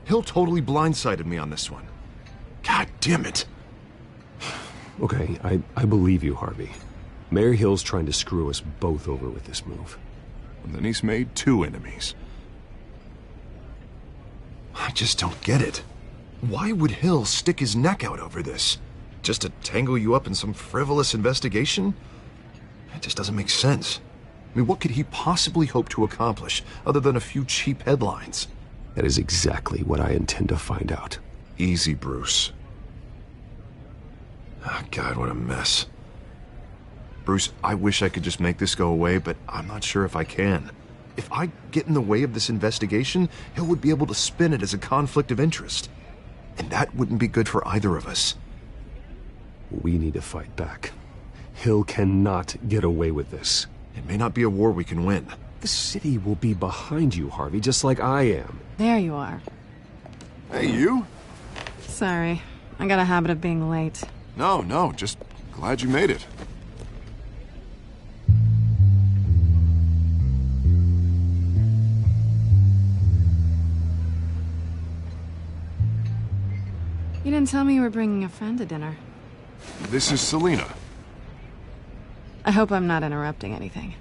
Hill totally blindsided me on this one. God damn it. Okay, I believe you, Harvey. Mayor Hill's trying to screw us both over with this move. And then he's made two enemies. I just don't get it. Why would Hill stick his neck out over this? Just to tangle you up in some frivolous investigation? It just doesn't make sense. I mean, what could he possibly hope to accomplish other than a few cheap headlines? That is exactly what I intend to find out. Easy, Bruce. Oh, God, what a mess. Bruce, I wish I could just make this go away, but I'm not sure if I can. If I get in the way of this investigation, Hill would be able to spin it as a conflict of interest. And that wouldn't be good for either of us. We need to fight back. Hill cannot get away with this. It may not be a war we can win. The city will be behind you, Harvey, just like I am. There you are. Hey, you? Sorry. I got a habit of being late. No, just glad you made it. You didn't tell me you were bringing a friend to dinner. This is Selina. I hope I'm not interrupting anything.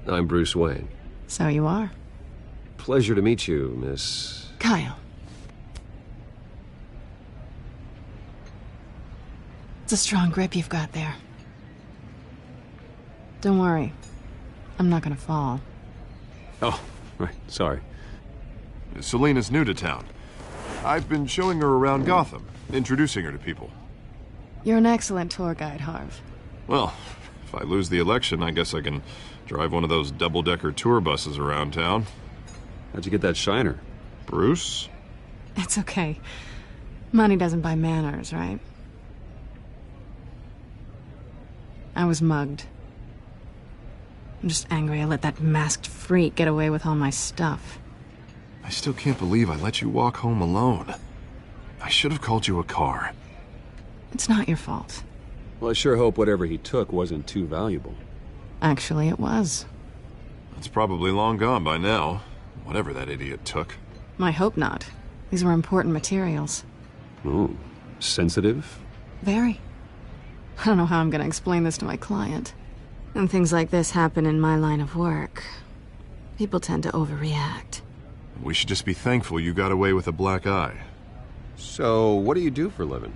I'm Bruce Wayne. So you are. Pleasure to meet you, Miss... Kyle. It's a strong grip you've got there. Don't worry. I'm not gonna fall. Oh, right, sorry. Selena's new to town. I've been showing her around Gotham, introducing her to people. You're an excellent tour guide, Harv. Well, if I lose the election, I guess I can drive one of those double-decker tour buses around town. How'd you get that shiner? Bruce? It's okay. Money doesn't buy manners, right? I was mugged. I'm just angry I let that masked freak get away with all my stuff. I still can't believe I let you walk home alone. I should have called you a car. It's not your fault. Well, I sure hope whatever he took wasn't too valuable. Actually, it was. It's probably long gone by now, whatever that idiot took. I hope not. These were important materials. Ooh, sensitive? Very. I don't know how I'm gonna explain this to my client. When things like this happen in my line of work, people tend to overreact. We should just be thankful you got away with a black eye. So, what do you do for a living?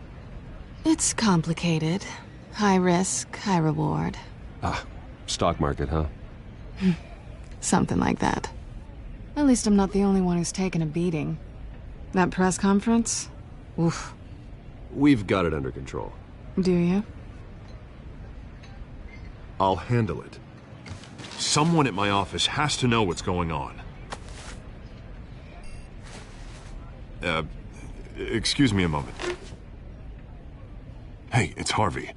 It's complicated. High risk, high reward. Ah, stock market, huh? Something like that. At least I'm not the only one who's taken a beating. That press conference? Oof. We've got it under control. Do you? I'll handle it. Someone at my office has to know what's going on. Excuse me a moment. Hey, it's Harvey.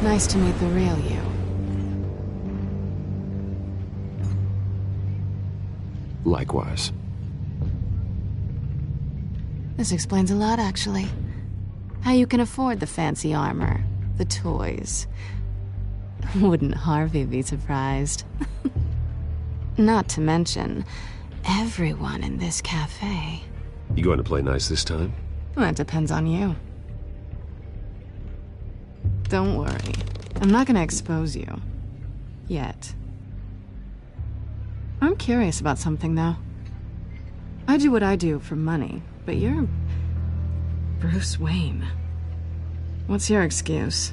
Nice to meet the real you. Likewise. This explains a lot, actually. How you can afford the fancy armor, the toys. Wouldn't Harvey be surprised? Not to mention, everyone in this cafe. You going to play nice this time? Well, that depends on you. Don't worry. I'm not gonna expose you. Yet. I'm curious about something, though. I do what I do for money, but you're Bruce Wayne. What's your excuse?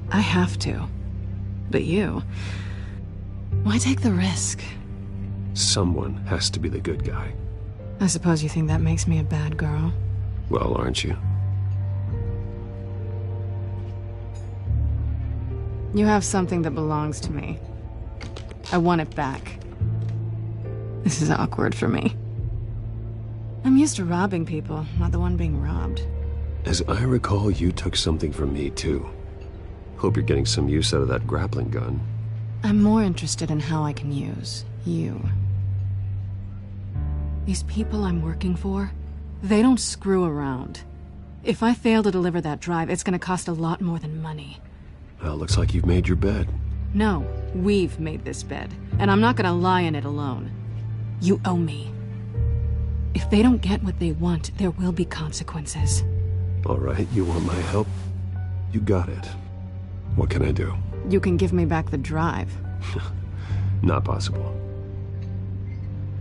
I have to. But you... why take the risk? Someone has to be the good guy. I suppose you think that makes me a bad girl? Well, aren't you? You have something that belongs to me. I want it back. This is awkward for me. I'm used to robbing people, not the one being robbed. As I recall, you took something from me, too. Hope you're getting some use out of that grappling gun. I'm more interested in how I can use you. These people I'm working for, they don't screw around. If I fail to deliver that drive, it's gonna cost a lot more than money. Well, looks like you've made your bed. No, we've made this bed, and I'm not gonna lie in it alone. You owe me. If they don't get what they want, there will be consequences. All right, you want my help? You got it. What can I do? You can give me back the drive. Not possible.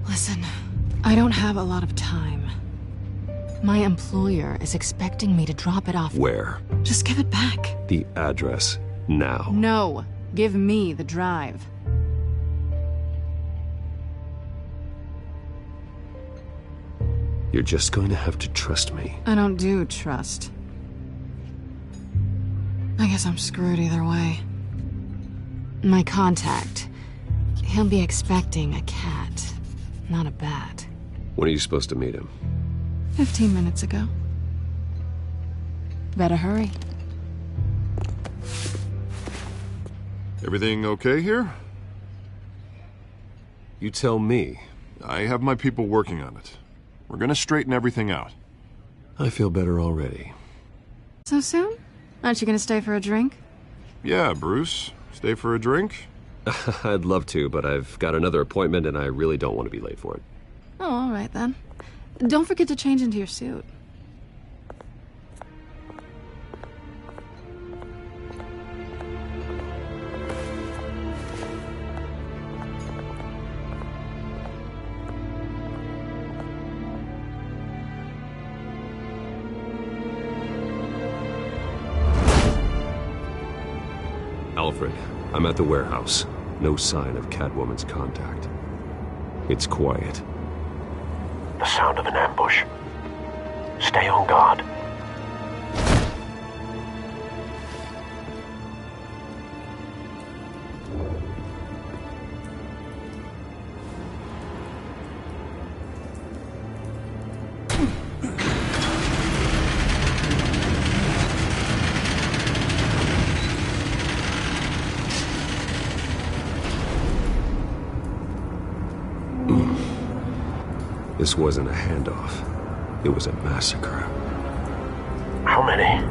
Listen, I don't have a lot of time. My employer is expecting me to drop it off. Where? Just give it back. The address, now. No, give me the drive. You're just going to have to trust me. I don't do trust. I guess I'm screwed either way. My contact, he'll be expecting a cat, not a bat. When are you supposed to meet him? 15 minutes ago. Better hurry. Everything okay here? You tell me. I have my people working on it. We're gonna straighten everything out. I feel better already. So soon? Aren't you gonna stay for a drink? Yeah, Bruce. Stay for a drink? I'd love to, but I've got another appointment and I really don't want to be late for it. Oh, all right then. Don't forget to change into your suit. Alfred, I'm at the warehouse. No sign of Catwoman's contact. It's quiet. The sound of an ambush. Stay on guard. This wasn't a handoff. It was a massacre. How many?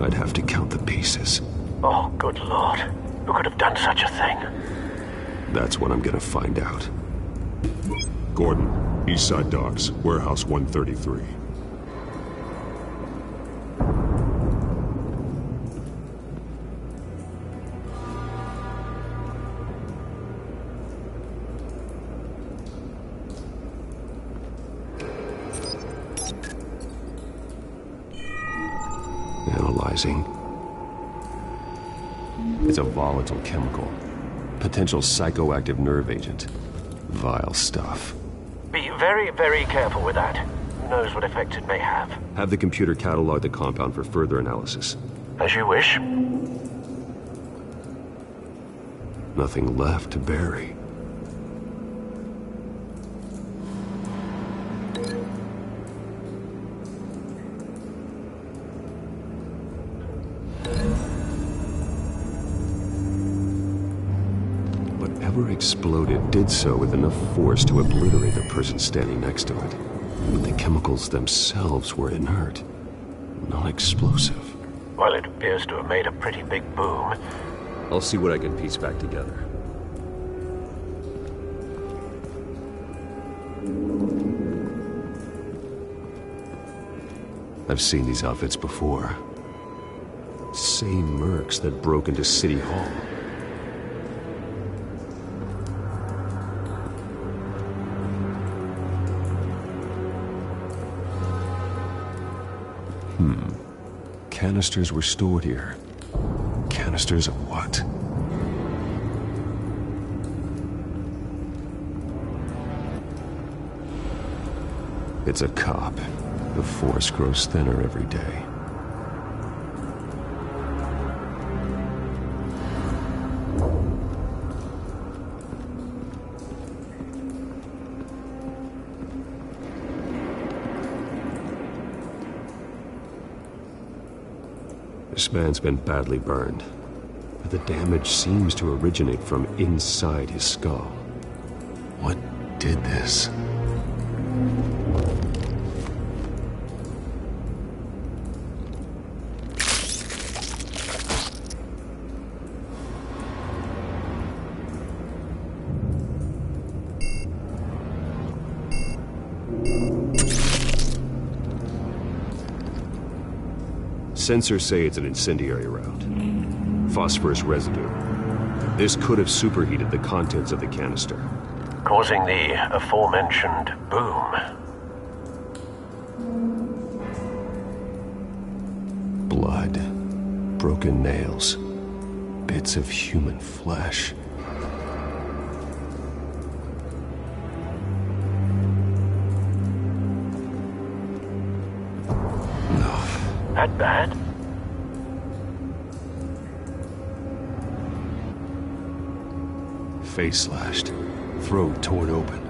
I'd have to count the pieces. Oh, good lord. Who could have done such a thing? That's what I'm gonna find out. Gordon, Eastside Docks, Warehouse 133. Analyzing. It's a volatile chemical. Potential psychoactive nerve agent. Vile stuff. Be very, very careful with that. Who knows what effects it may have. Have the computer catalog the compound for further analysis. As you wish. Nothing left to bury. Whatever exploded did so with enough force to obliterate the person standing next to it. But the chemicals themselves were inert, not explosive. Well, it appears to have made a pretty big boom. I'll see what I can piece back together. I've seen these outfits before. Same mercs that broke into City Hall. Canisters were stored here. Canisters of what? It's a cop. The force grows thinner every day. This man's been badly burned, but the damage seems to originate from inside his skull. What did this? Sensors say it's an incendiary round. Phosphorus residue. This could have superheated the contents of the canister, causing the aforementioned boom. Blood, broken nails, bits of human flesh. That bad? Face slashed, throat torn open.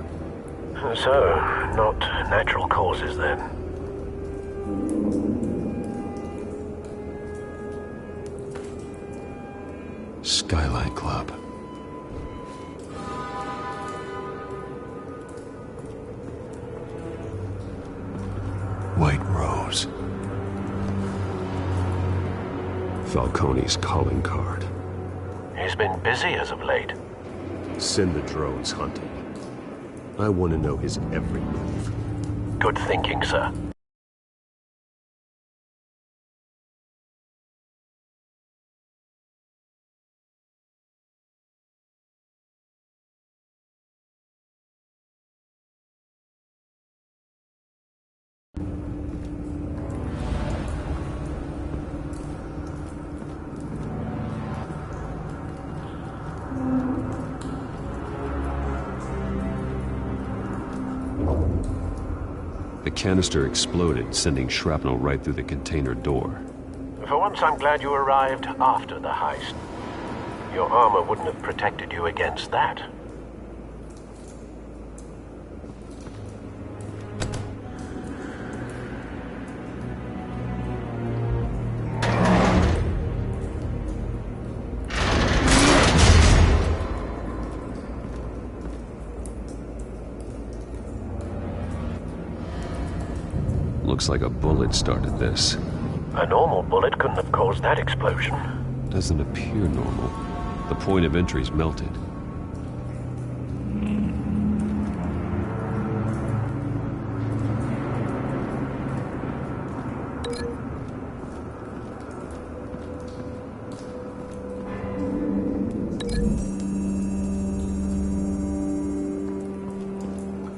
So, not natural causes then. Skyline Club. White Rose. Falcone's calling card. He's been busy as of late. Send the drones hunting. I want to know his every move. Good thinking, sir. canister exploded, sending shrapnel right through the container door. For once, I'm glad you arrived after the heist. Your armor wouldn't have protected you against that. Looks like a bullet started this. A normal bullet couldn't have caused that explosion. Doesn't appear normal. The point of entry's melted.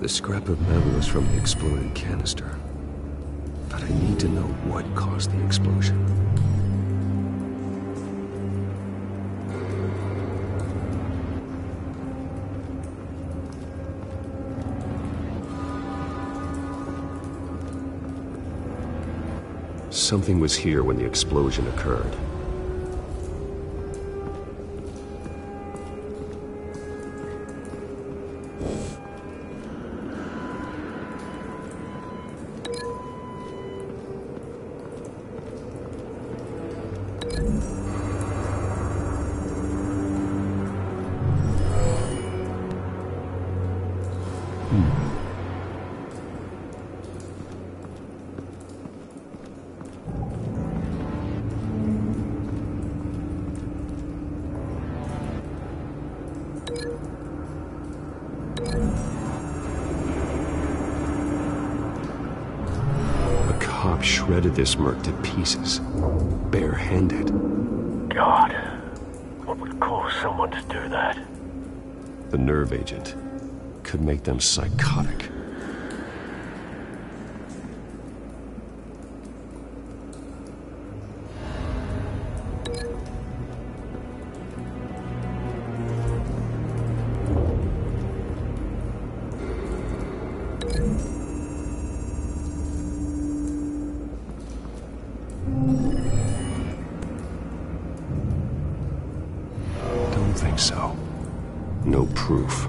The scrap of metal is from the exploded canister. But I need to know what caused the explosion. Something was here when the explosion occurred. Shredded this merc to pieces, bare-handed. God, what would cause someone to do that? The nerve agent could make them psychotic. So, no proof.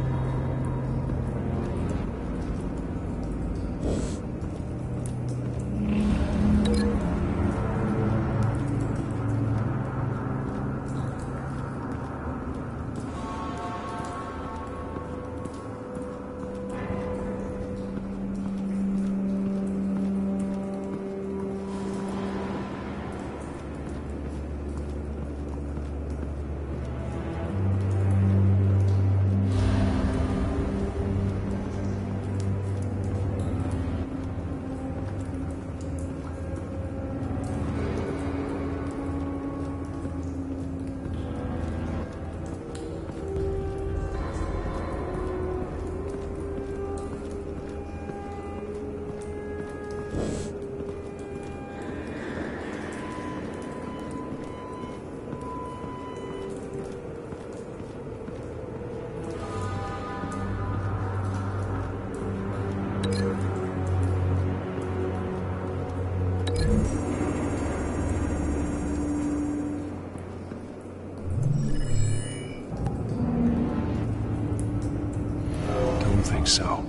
So,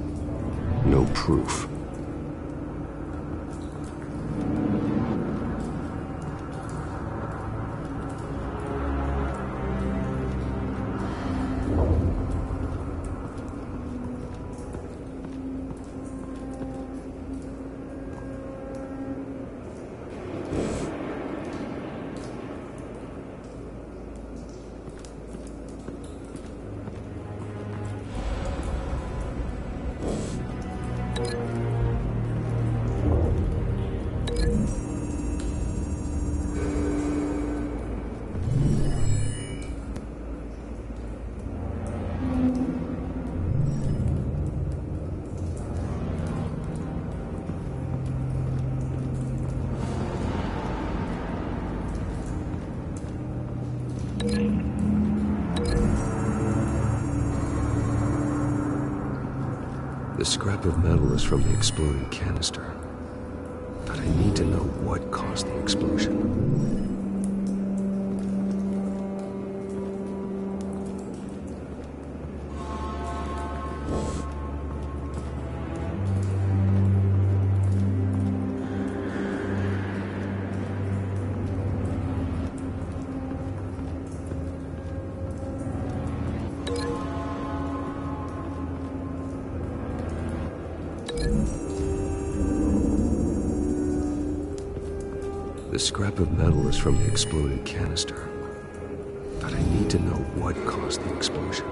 no proof. The scrap of metal is from the exploding canister. But I need to know what caused the explosion. The scrap of metal is from the exploding canister. But I need to know what caused the explosion.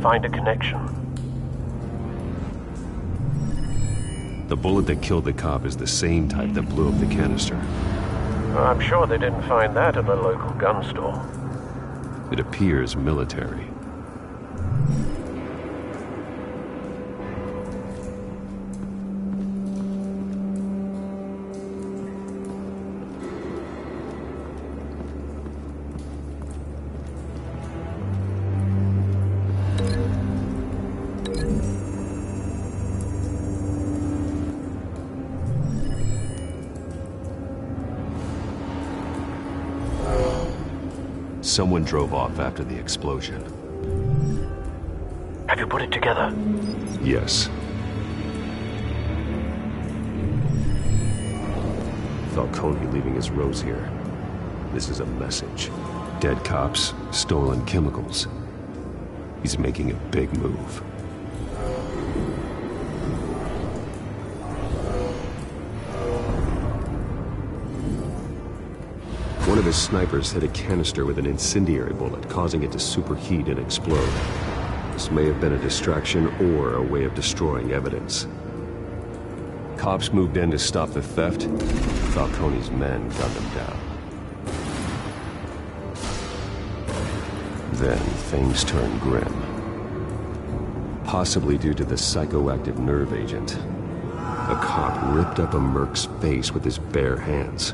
Find a connection. The bullet that killed the cop is the same type that blew up the canister. I'm sure they didn't find that at a local gun store. It appears military. Someone drove off after the explosion. Have you put it together? Yes. Falcone leaving his rose here. This is a message. Dead cops, stolen chemicals. He's making a big move. One of his snipers hit a canister with an incendiary bullet, causing it to superheat and explode. This may have been a distraction or a way of destroying evidence. Cops moved in to stop the theft. Falcone's men gunned them down. Then things turned grim. Possibly due to the psychoactive nerve agent. A cop ripped up a merc's face with his bare hands.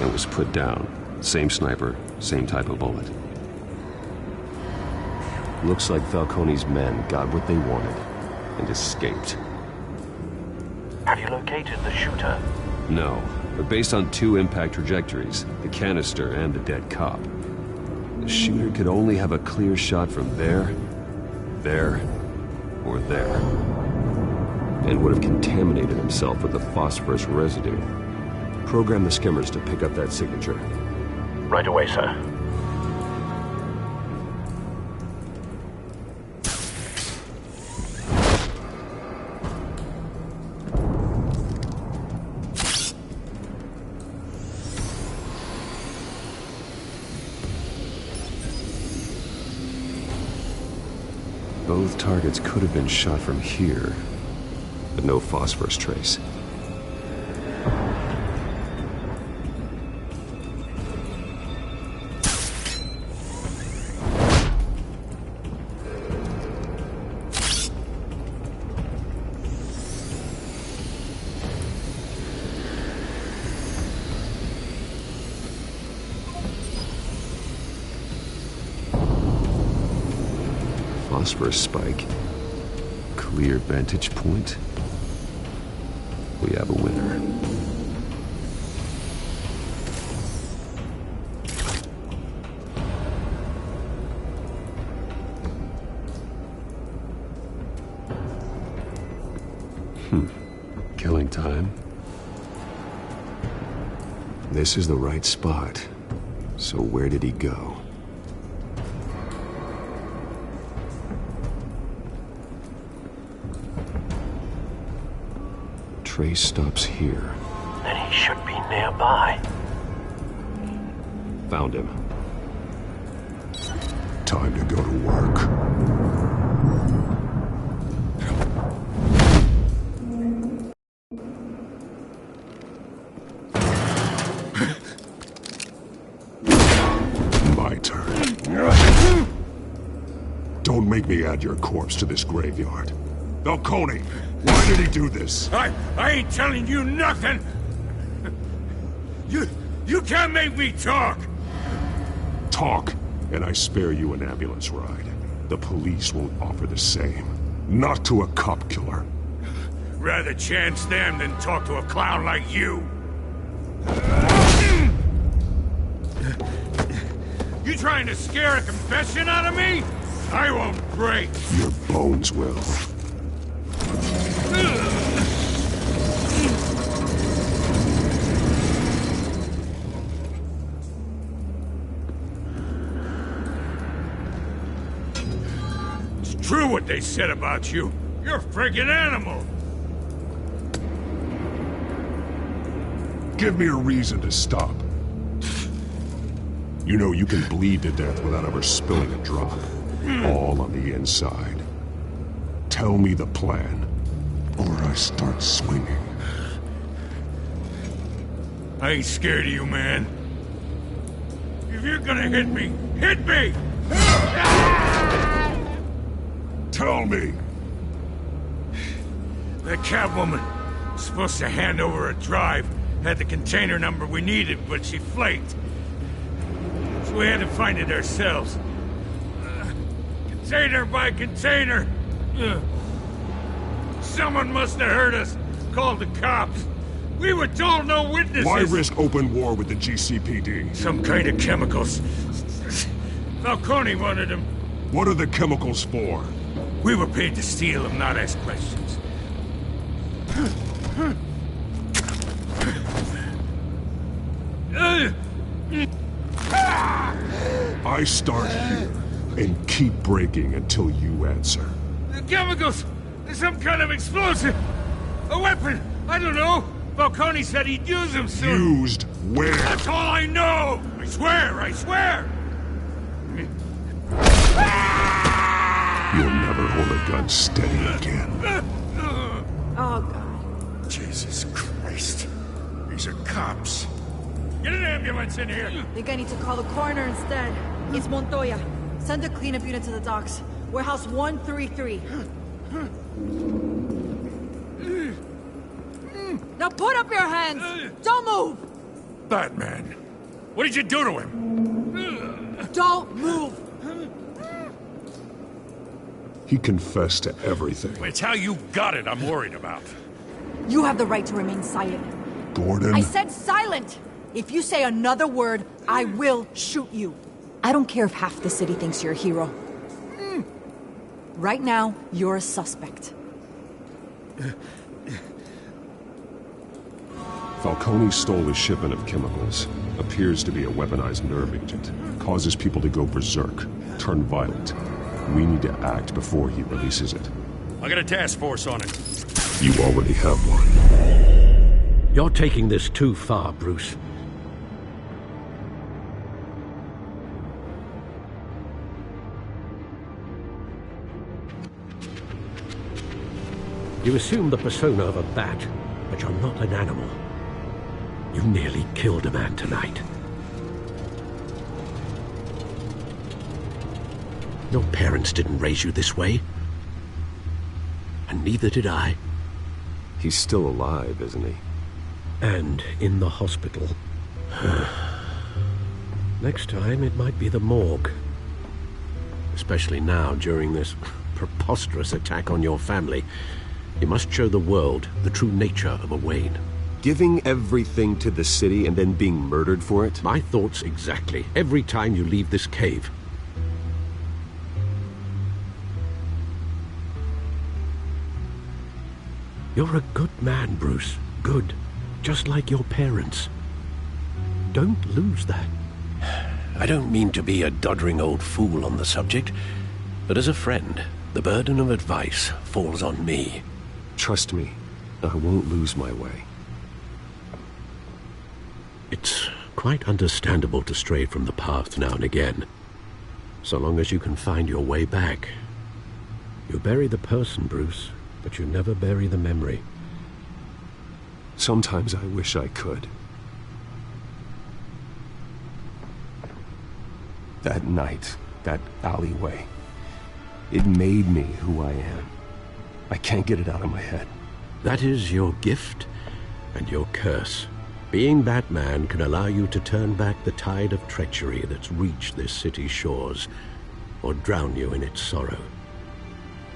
And was put down. Same sniper, same type of bullet. Looks like Falcone's men got what they wanted and escaped. Have you located the shooter? No, but based on two impact trajectories, the canister and the dead cop, the shooter could only have a clear shot from there, or there, and would have contaminated himself with the phosphorus residue. Program the skimmers to pick up that signature. Right away, sir. Both targets could have been shot from here, but no phosphorus trace. Phosphorus spike. Clear vantage point. We have a winner. Killing time. This is the right spot. So where did he go? Trace stops here. Then he should be nearby. Found him. Time to go to work. My turn. Don't make me add your corpse to this graveyard. Falcone, why did he do this? I ain't telling you nothing! You can't make me talk! Talk, and I spare you an ambulance ride. The police won't offer the same. Not to a cop killer. Rather chance them than talk to a clown like you. You trying to scare a confession out of me? I won't break. Your bones will. It's true what they said about you. You're a friggin' animal. Give me a reason to stop. You know you can bleed to death without ever spilling a drop. All on the inside. Tell me the plan, or I start swinging. I ain't scared of you, man. If you're gonna hit me, hit me! Tell me! That Catwoman was supposed to hand over a drive, had the container number we needed, but she flaked. So we had to find it ourselves. Container by container. Someone must have heard us, called the cops. We were told no witnesses. Why risk open war with the GCPD? Some kind of chemicals. Falcone wanted them. What are the chemicals for? We were paid to steal them, not ask questions. I start here and keep breaking until you answer. The chemicals! Some kind of explosive! A weapon! I don't know! Falcone said he'd use them soon! Used where? That's all I know! I swear! I swear! You'll never hold a gun steady again. Oh, God. Jesus Christ. These are cops. Get an ambulance in here! Think I need to call the coroner instead. It's Montoya. Send a cleanup unit to the docks. Warehouse 133. Now put up your hands! Don't move! Batman, what did you do to him? Don't move! He confessed to everything. It's how you got it I'm worried about. You have the right to remain silent. Gordon? I said silent! If you say another word, I will shoot you. I don't care if half the city thinks you're a hero. Right now, you're a suspect. Falcone stole a shipment of chemicals. Appears to be a weaponized nerve agent. Causes people to go berserk, turn violent. We need to act before he releases it. I got a task force on it. You already have one. You're taking this too far, Bruce. You assume the persona of a bat, but you're not an animal. You nearly killed a man tonight. Your parents didn't raise you this way. And neither did I. He's still alive, isn't he? And in the hospital. Next time, it might be the morgue. Especially now, during this preposterous attack on your family. You must show the world the true nature of a Wayne. Giving everything to the city and then being murdered for it? My thoughts exactly. Every time you leave this cave. You're a good man, Bruce. Good. Just like your parents. Don't lose that. I don't mean to be a doddering old fool on the subject, but as a friend, the burden of advice falls on me. Trust me, I won't lose my way. It's quite understandable to stray from the path now and again, so long as you can find your way back. You bury the person, Bruce, but you never bury the memory. Sometimes I wish I could. That night, that alleyway, it made me who I am. I can't get it out of my head. That is your gift and your curse. Being Batman can allow you to turn back the tide of treachery that's reached this city's shores, or drown you in its sorrow.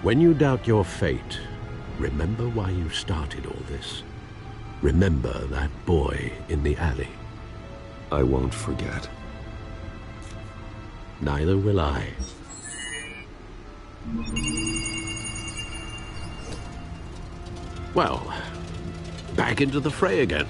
When you doubt your fate, remember why you started all this. Remember that boy in the alley. I won't forget. Neither will I. Well, back into the fray again.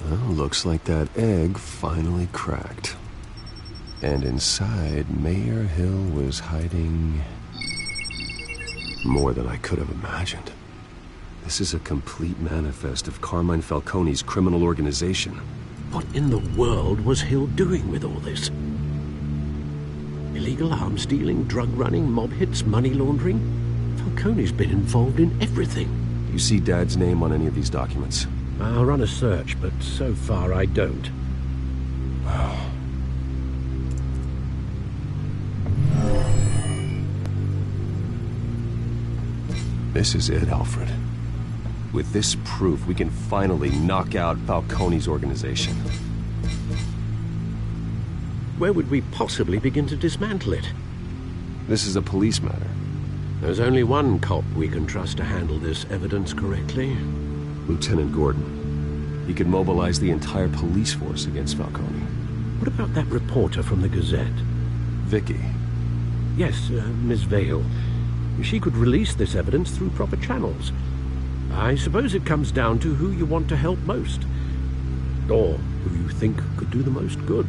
Well, looks like that egg finally cracked. And inside, Mayor Hill was hiding more than I could have imagined. This is a complete manifest of Carmine Falcone's criminal organization. What in the world was Hill doing with all this? Illegal arms dealing, drug running, mob hits, money laundering? Falcone's been involved in everything. You see Dad's name on any of these documents? I'll run a search, but so far I don't. This is it, Alfred. With this proof, we can finally knock out Falcone's organization. Where would we possibly begin to dismantle it? This is a police matter. There's only one cop we can trust to handle this evidence correctly. Lieutenant Gordon. He could mobilize the entire police force against Falcone. What about that reporter from the Gazette? Vicky. Yes, Miss Vale. She could release this evidence through proper channels. I suppose it comes down to who you want to help most. Or who you think could do the most good.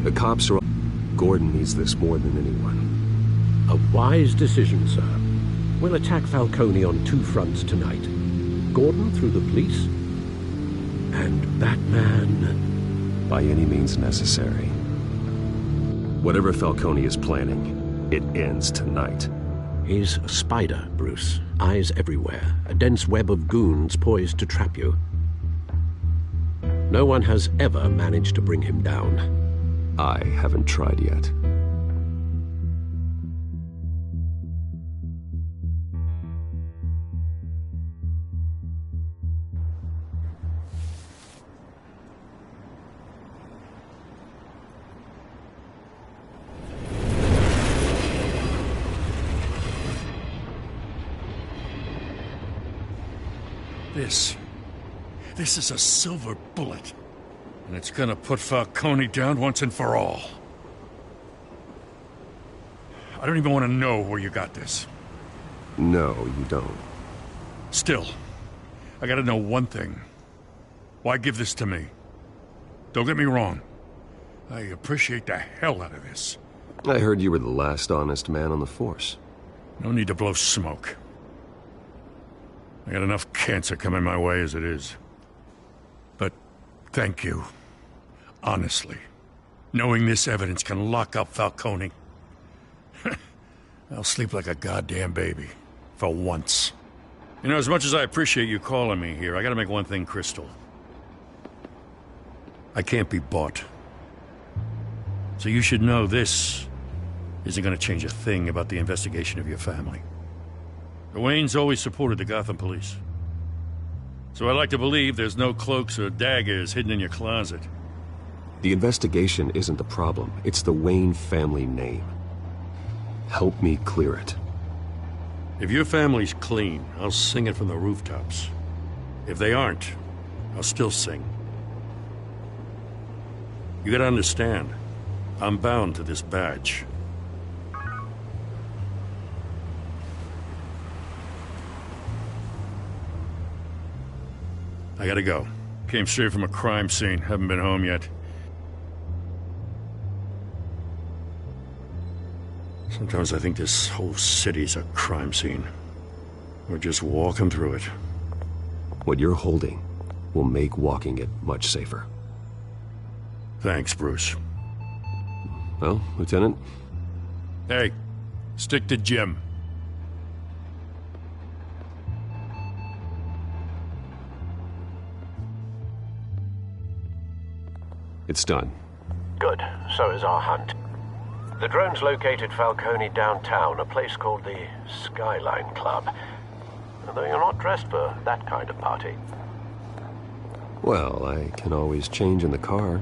The cops are... Gordon needs this more than anyone. A wise decision, sir. We'll attack Falcone on two fronts tonight. Gordon through the police, and Batman... by any means necessary. Whatever Falcone is planning, it ends tonight. He's a spider, Bruce. Eyes everywhere. A dense web of goons poised to trap you. No one has ever managed to bring him down. I haven't tried yet. This is a silver bullet. And it's gonna put Falcone down once and for all. I don't even want to know where you got this. No, you don't. Still, I gotta know one thing. Why give this to me? Don't get me wrong. I appreciate the hell out of this. I heard you were the last honest man on the force. No need to blow smoke. I got enough cancer coming my way as it is. But thank you. Honestly. Knowing this evidence can lock up Falcone. I'll sleep like a goddamn baby. For once. You know, as much as I appreciate you calling me here, I gotta make one thing crystal. I can't be bought. So you should know this isn't gonna change a thing about the investigation of your family. The Waynes always supported the Gotham police. So I like to believe there's no cloaks or daggers hidden in your closet. The investigation isn't the problem. It's the Wayne family name. Help me clear it. If your family's clean, I'll sing it from the rooftops. If they aren't, I'll still sing. You gotta understand, I'm bound to this badge. I gotta go. Came straight from a crime scene. Haven't been home yet. Sometimes I think this whole city's a crime scene. We're just walking through it. What you're holding will make walking it much safer. Thanks, Bruce. Well, Lieutenant? Hey, stick to Jim. It's done. Good. So is our hunt. The drones located Falcone downtown, a place called the Skyline Club. Though you're not dressed for that kind of party. Well, I can always change in the car.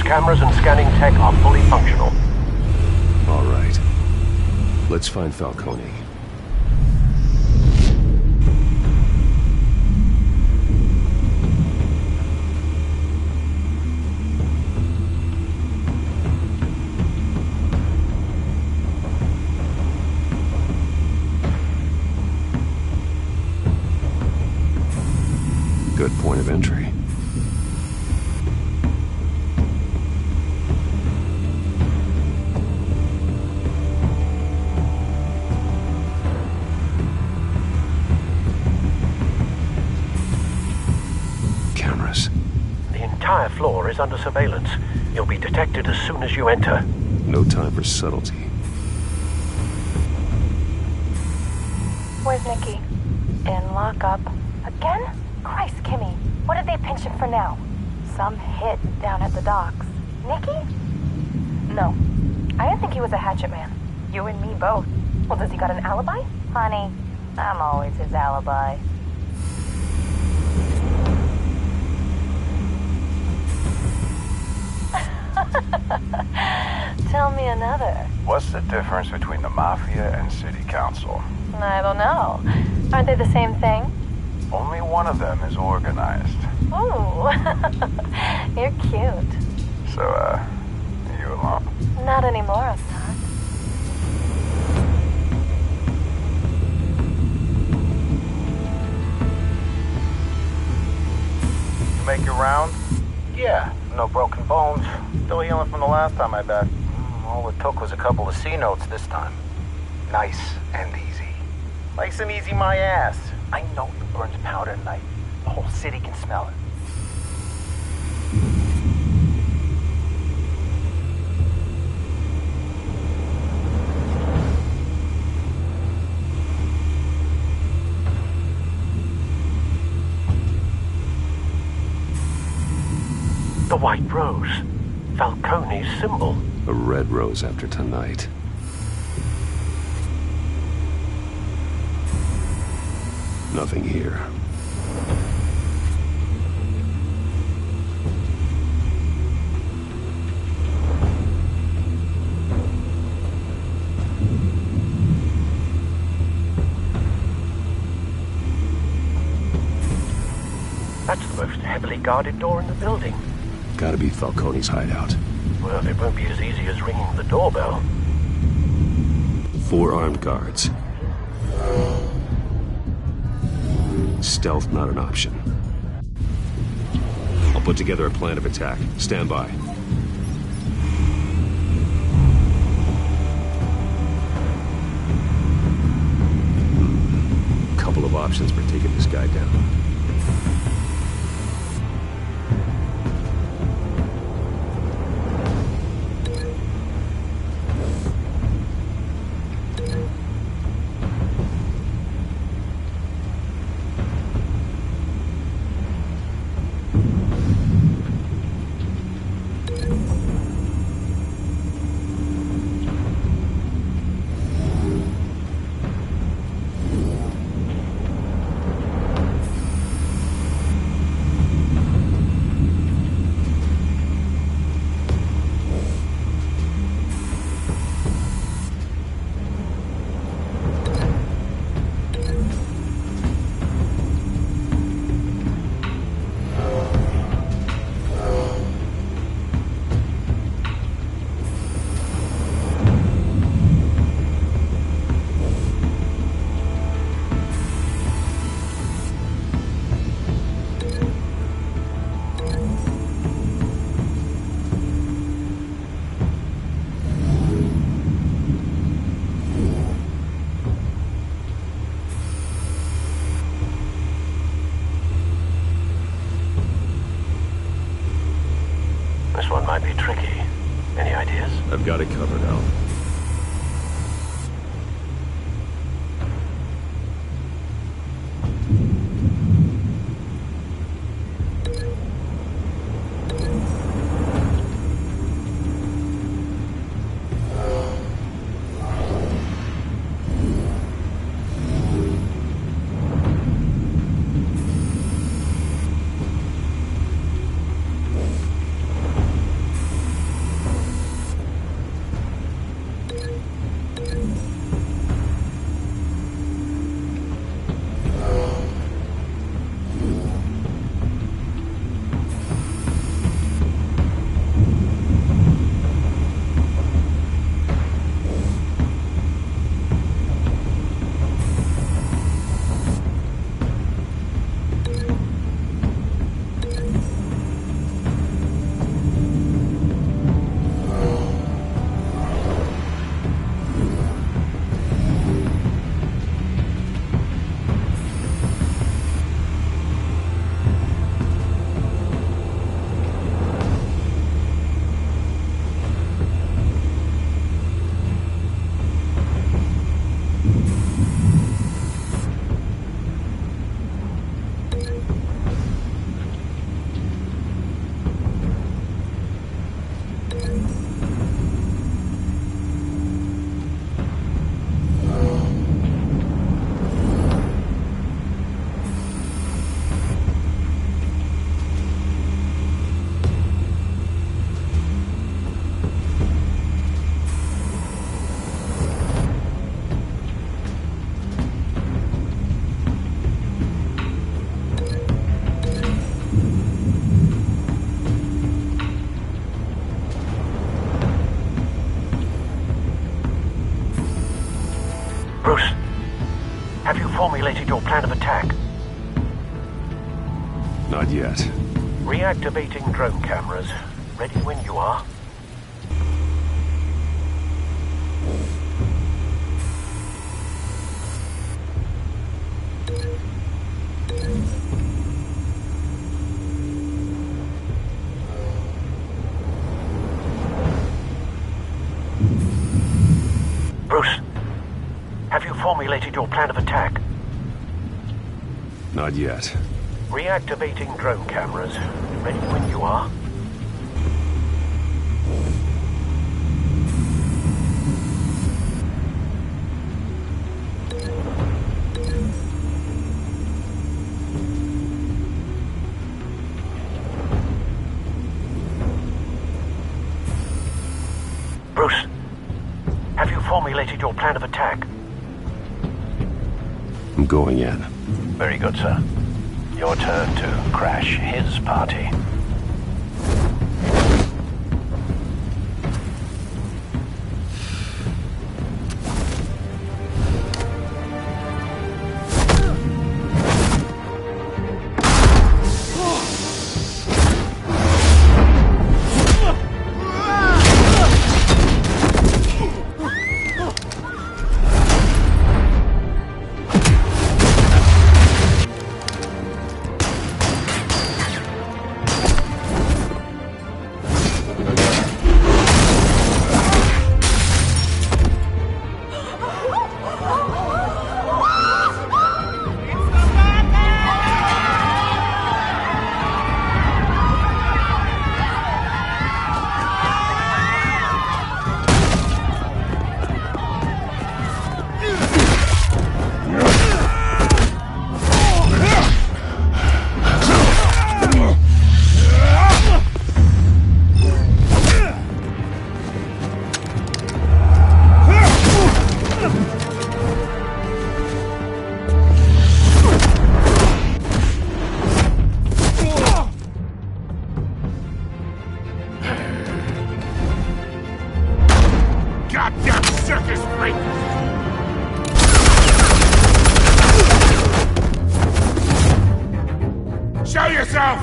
Cameras and scanning tech are fully functional. All right. Let's find Falcone. Good point of entry. The entire floor is under surveillance. You'll be detected as soon as you enter. No time for subtlety. Where's Nikki? In lockup. Again? Christ, Kimmy. What did they pinch him for now? Some hit down at the docks. Nikki? No. I didn't think he was a hatchet man. You and me both. Well, does he got an alibi? Honey, I'm always his alibi. Tell me another. What's the difference between the Mafia and City Council? I don't know. Aren't they the same thing? Only one of them is organized. Ooh. You're cute. So, you alone? Not anymore, I'm not. You make your round? Yeah, no broken bones. Still healing from the last time, I bet. All it took was a couple of C notes this time. Nice and easy. Nice and easy my ass. I know you burned powder tonight. The whole city can smell it. The white rose. Falcone's symbol. A red rose after tonight. Nothing here. That's the most heavily guarded door in the building. Gotta be Falcone's hideout. Well, it won't be as easy as ringing the doorbell. 4 armed guards. Stealth not an option. I'll put together a plan of attack. Stand by. Couple of options for taking this guy down. This one might be tricky. Any ideas? I've got it covered, Al. Have you formulated your plan of attack? Not yet. Reactivating drone cameras. Ready when you are. formulated your plan of attack? Not yet. Reactivating drone cameras. Ready when you are. Bruce, have you formulated your plan of attack? I'm going in. Very good, sir. Your turn to crash his party. Goddamn circus freak! Show yourself!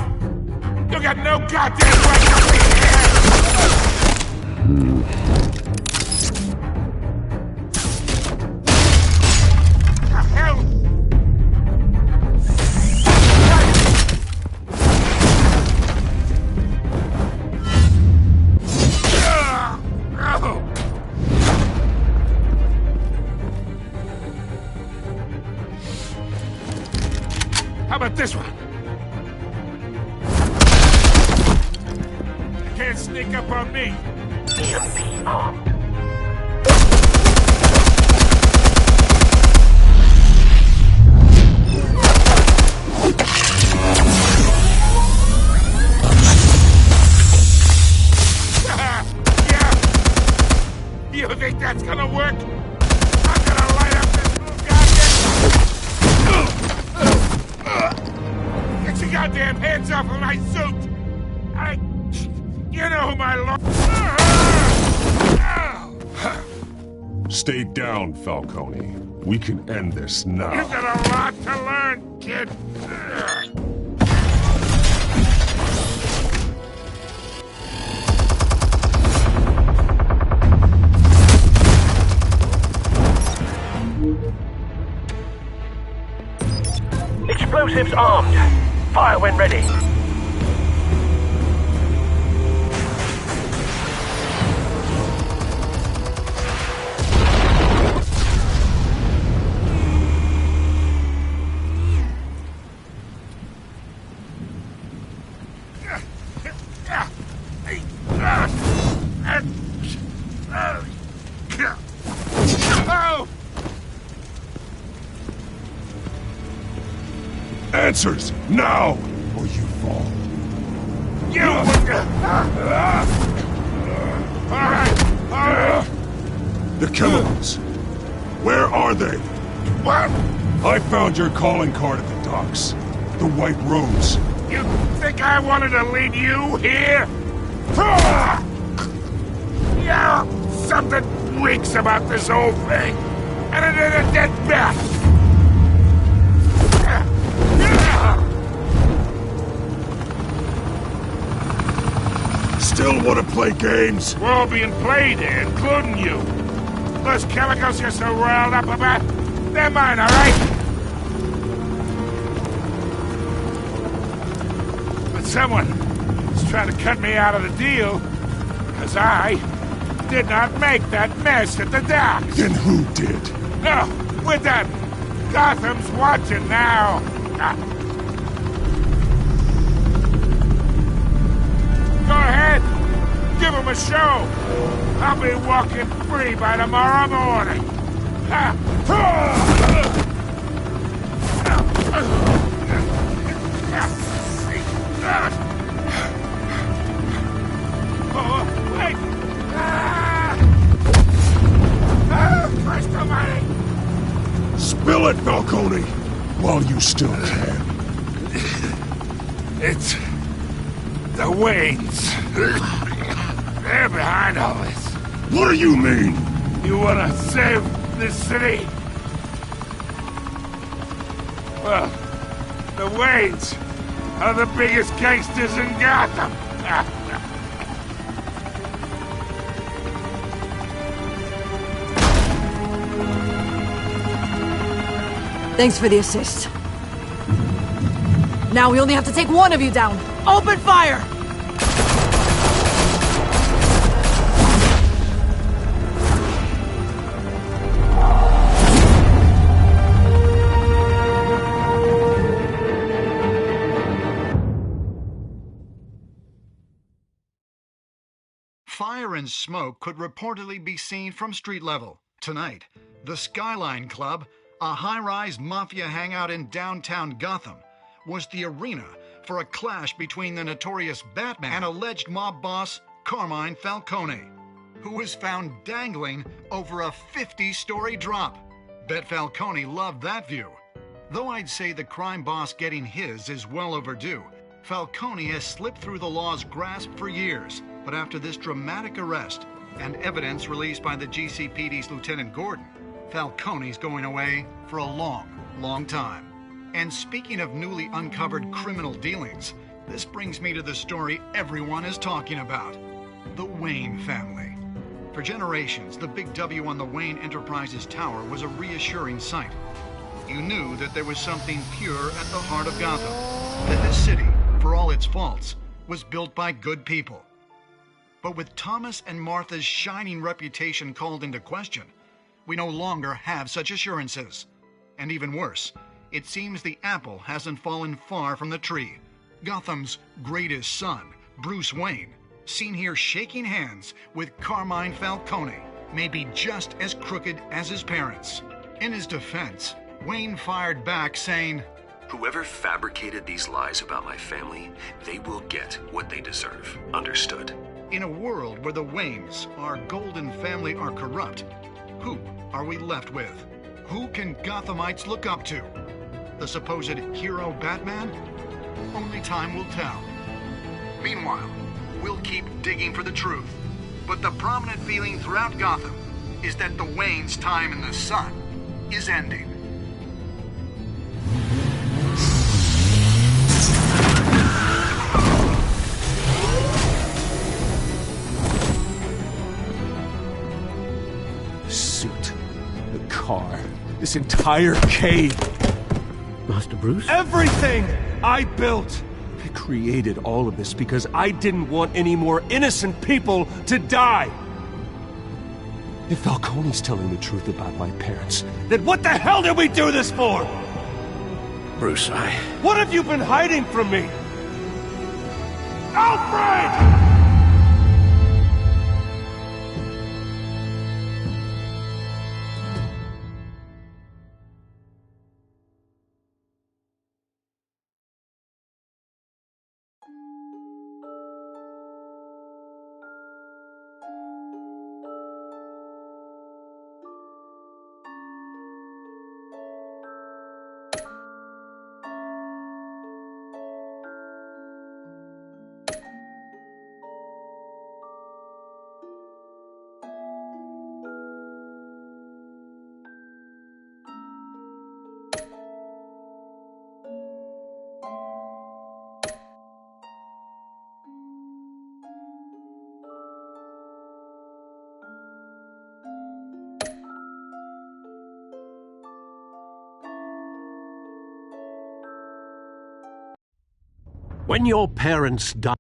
You got no goddamn right to be here! The hell? How about this one? You can't sneak up on me. EMP armed. Yeah. You think that's gonna work? I'm gonna light up this little goddamn... Get your goddamn hands off of my suit! You know who my lord... Stay down, Falcone. We can end this now. You've got a lot to learn, kid. Explosives armed. Fire when ready. Answers, now, or you fall. You! All right. The chemicals. Where are they? What? I found your calling card at the docks. The White Rose. You think I wanted to lead you here? Yeah, something reeks about this whole thing. And it is a dead bat. Still want to play games? We're all being played here, including you. Those chemicals you're so riled up about, they're mine, all right? But someone is trying to cut me out of the deal, because I did not make that mess at the docks. Then who did? Oh, with them! Gotham's watching now! Go ahead! Give them a show! I'll be walking free by tomorrow morning! Oh, wait! Christ almighty! Spill it, Falcone, while you still can. It's the Waynes. They're behind all this. What do you mean? You wanna save this city? Well, the Waynes are the biggest gangsters in Gotham. Thanks for the assist. Now we only have to take one of you down. Open fire! Fire and smoke could reportedly be seen from street level. Tonight, the Skyline Club, a high-rise mafia hangout in downtown Gotham, was the arena for a clash between the notorious Batman and alleged mob boss Carmine Falcone, who was found dangling over a 50-story drop. Bet Falcone loved that view. Though I'd say the crime boss getting his is well overdue, Falcone has slipped through the law's grasp for years. But after this dramatic arrest and evidence released by the GCPD's Lieutenant Gordon, Falcone's going away for a long, long time. And speaking of newly uncovered criminal dealings, this brings me to the story everyone is talking about: the Wayne family. For generations, the big W on the Wayne Enterprises Tower was a reassuring sight. You knew that there was something pure at the heart of Gotham, that this city, for all its faults, was built by good people. But with Thomas and Martha's shining reputation called into question, we no longer have such assurances. And even worse, it seems the apple hasn't fallen far from the tree. Gotham's greatest son, Bruce Wayne, seen here shaking hands with Carmine Falcone, may be just as crooked as his parents. In his defense, Wayne fired back saying, "Whoever fabricated these lies about my family, they will get what they deserve. Understood?" In a world where the Waynes, our golden family, are corrupt, who are we left with? Who can Gothamites look up to? The supposed hero Batman? Only time will tell. Meanwhile, we'll keep digging for the truth. But the prominent feeling throughout Gotham is that the Waynes' time in the sun is ending. Car, this entire cave. Master Bruce? Everything I built. I created all of this because I didn't want any more innocent people to die. If Falcone's telling the truth about my parents, then what the hell did we do this for? Bruce, What have you been hiding from me? Alfred! When your parents die...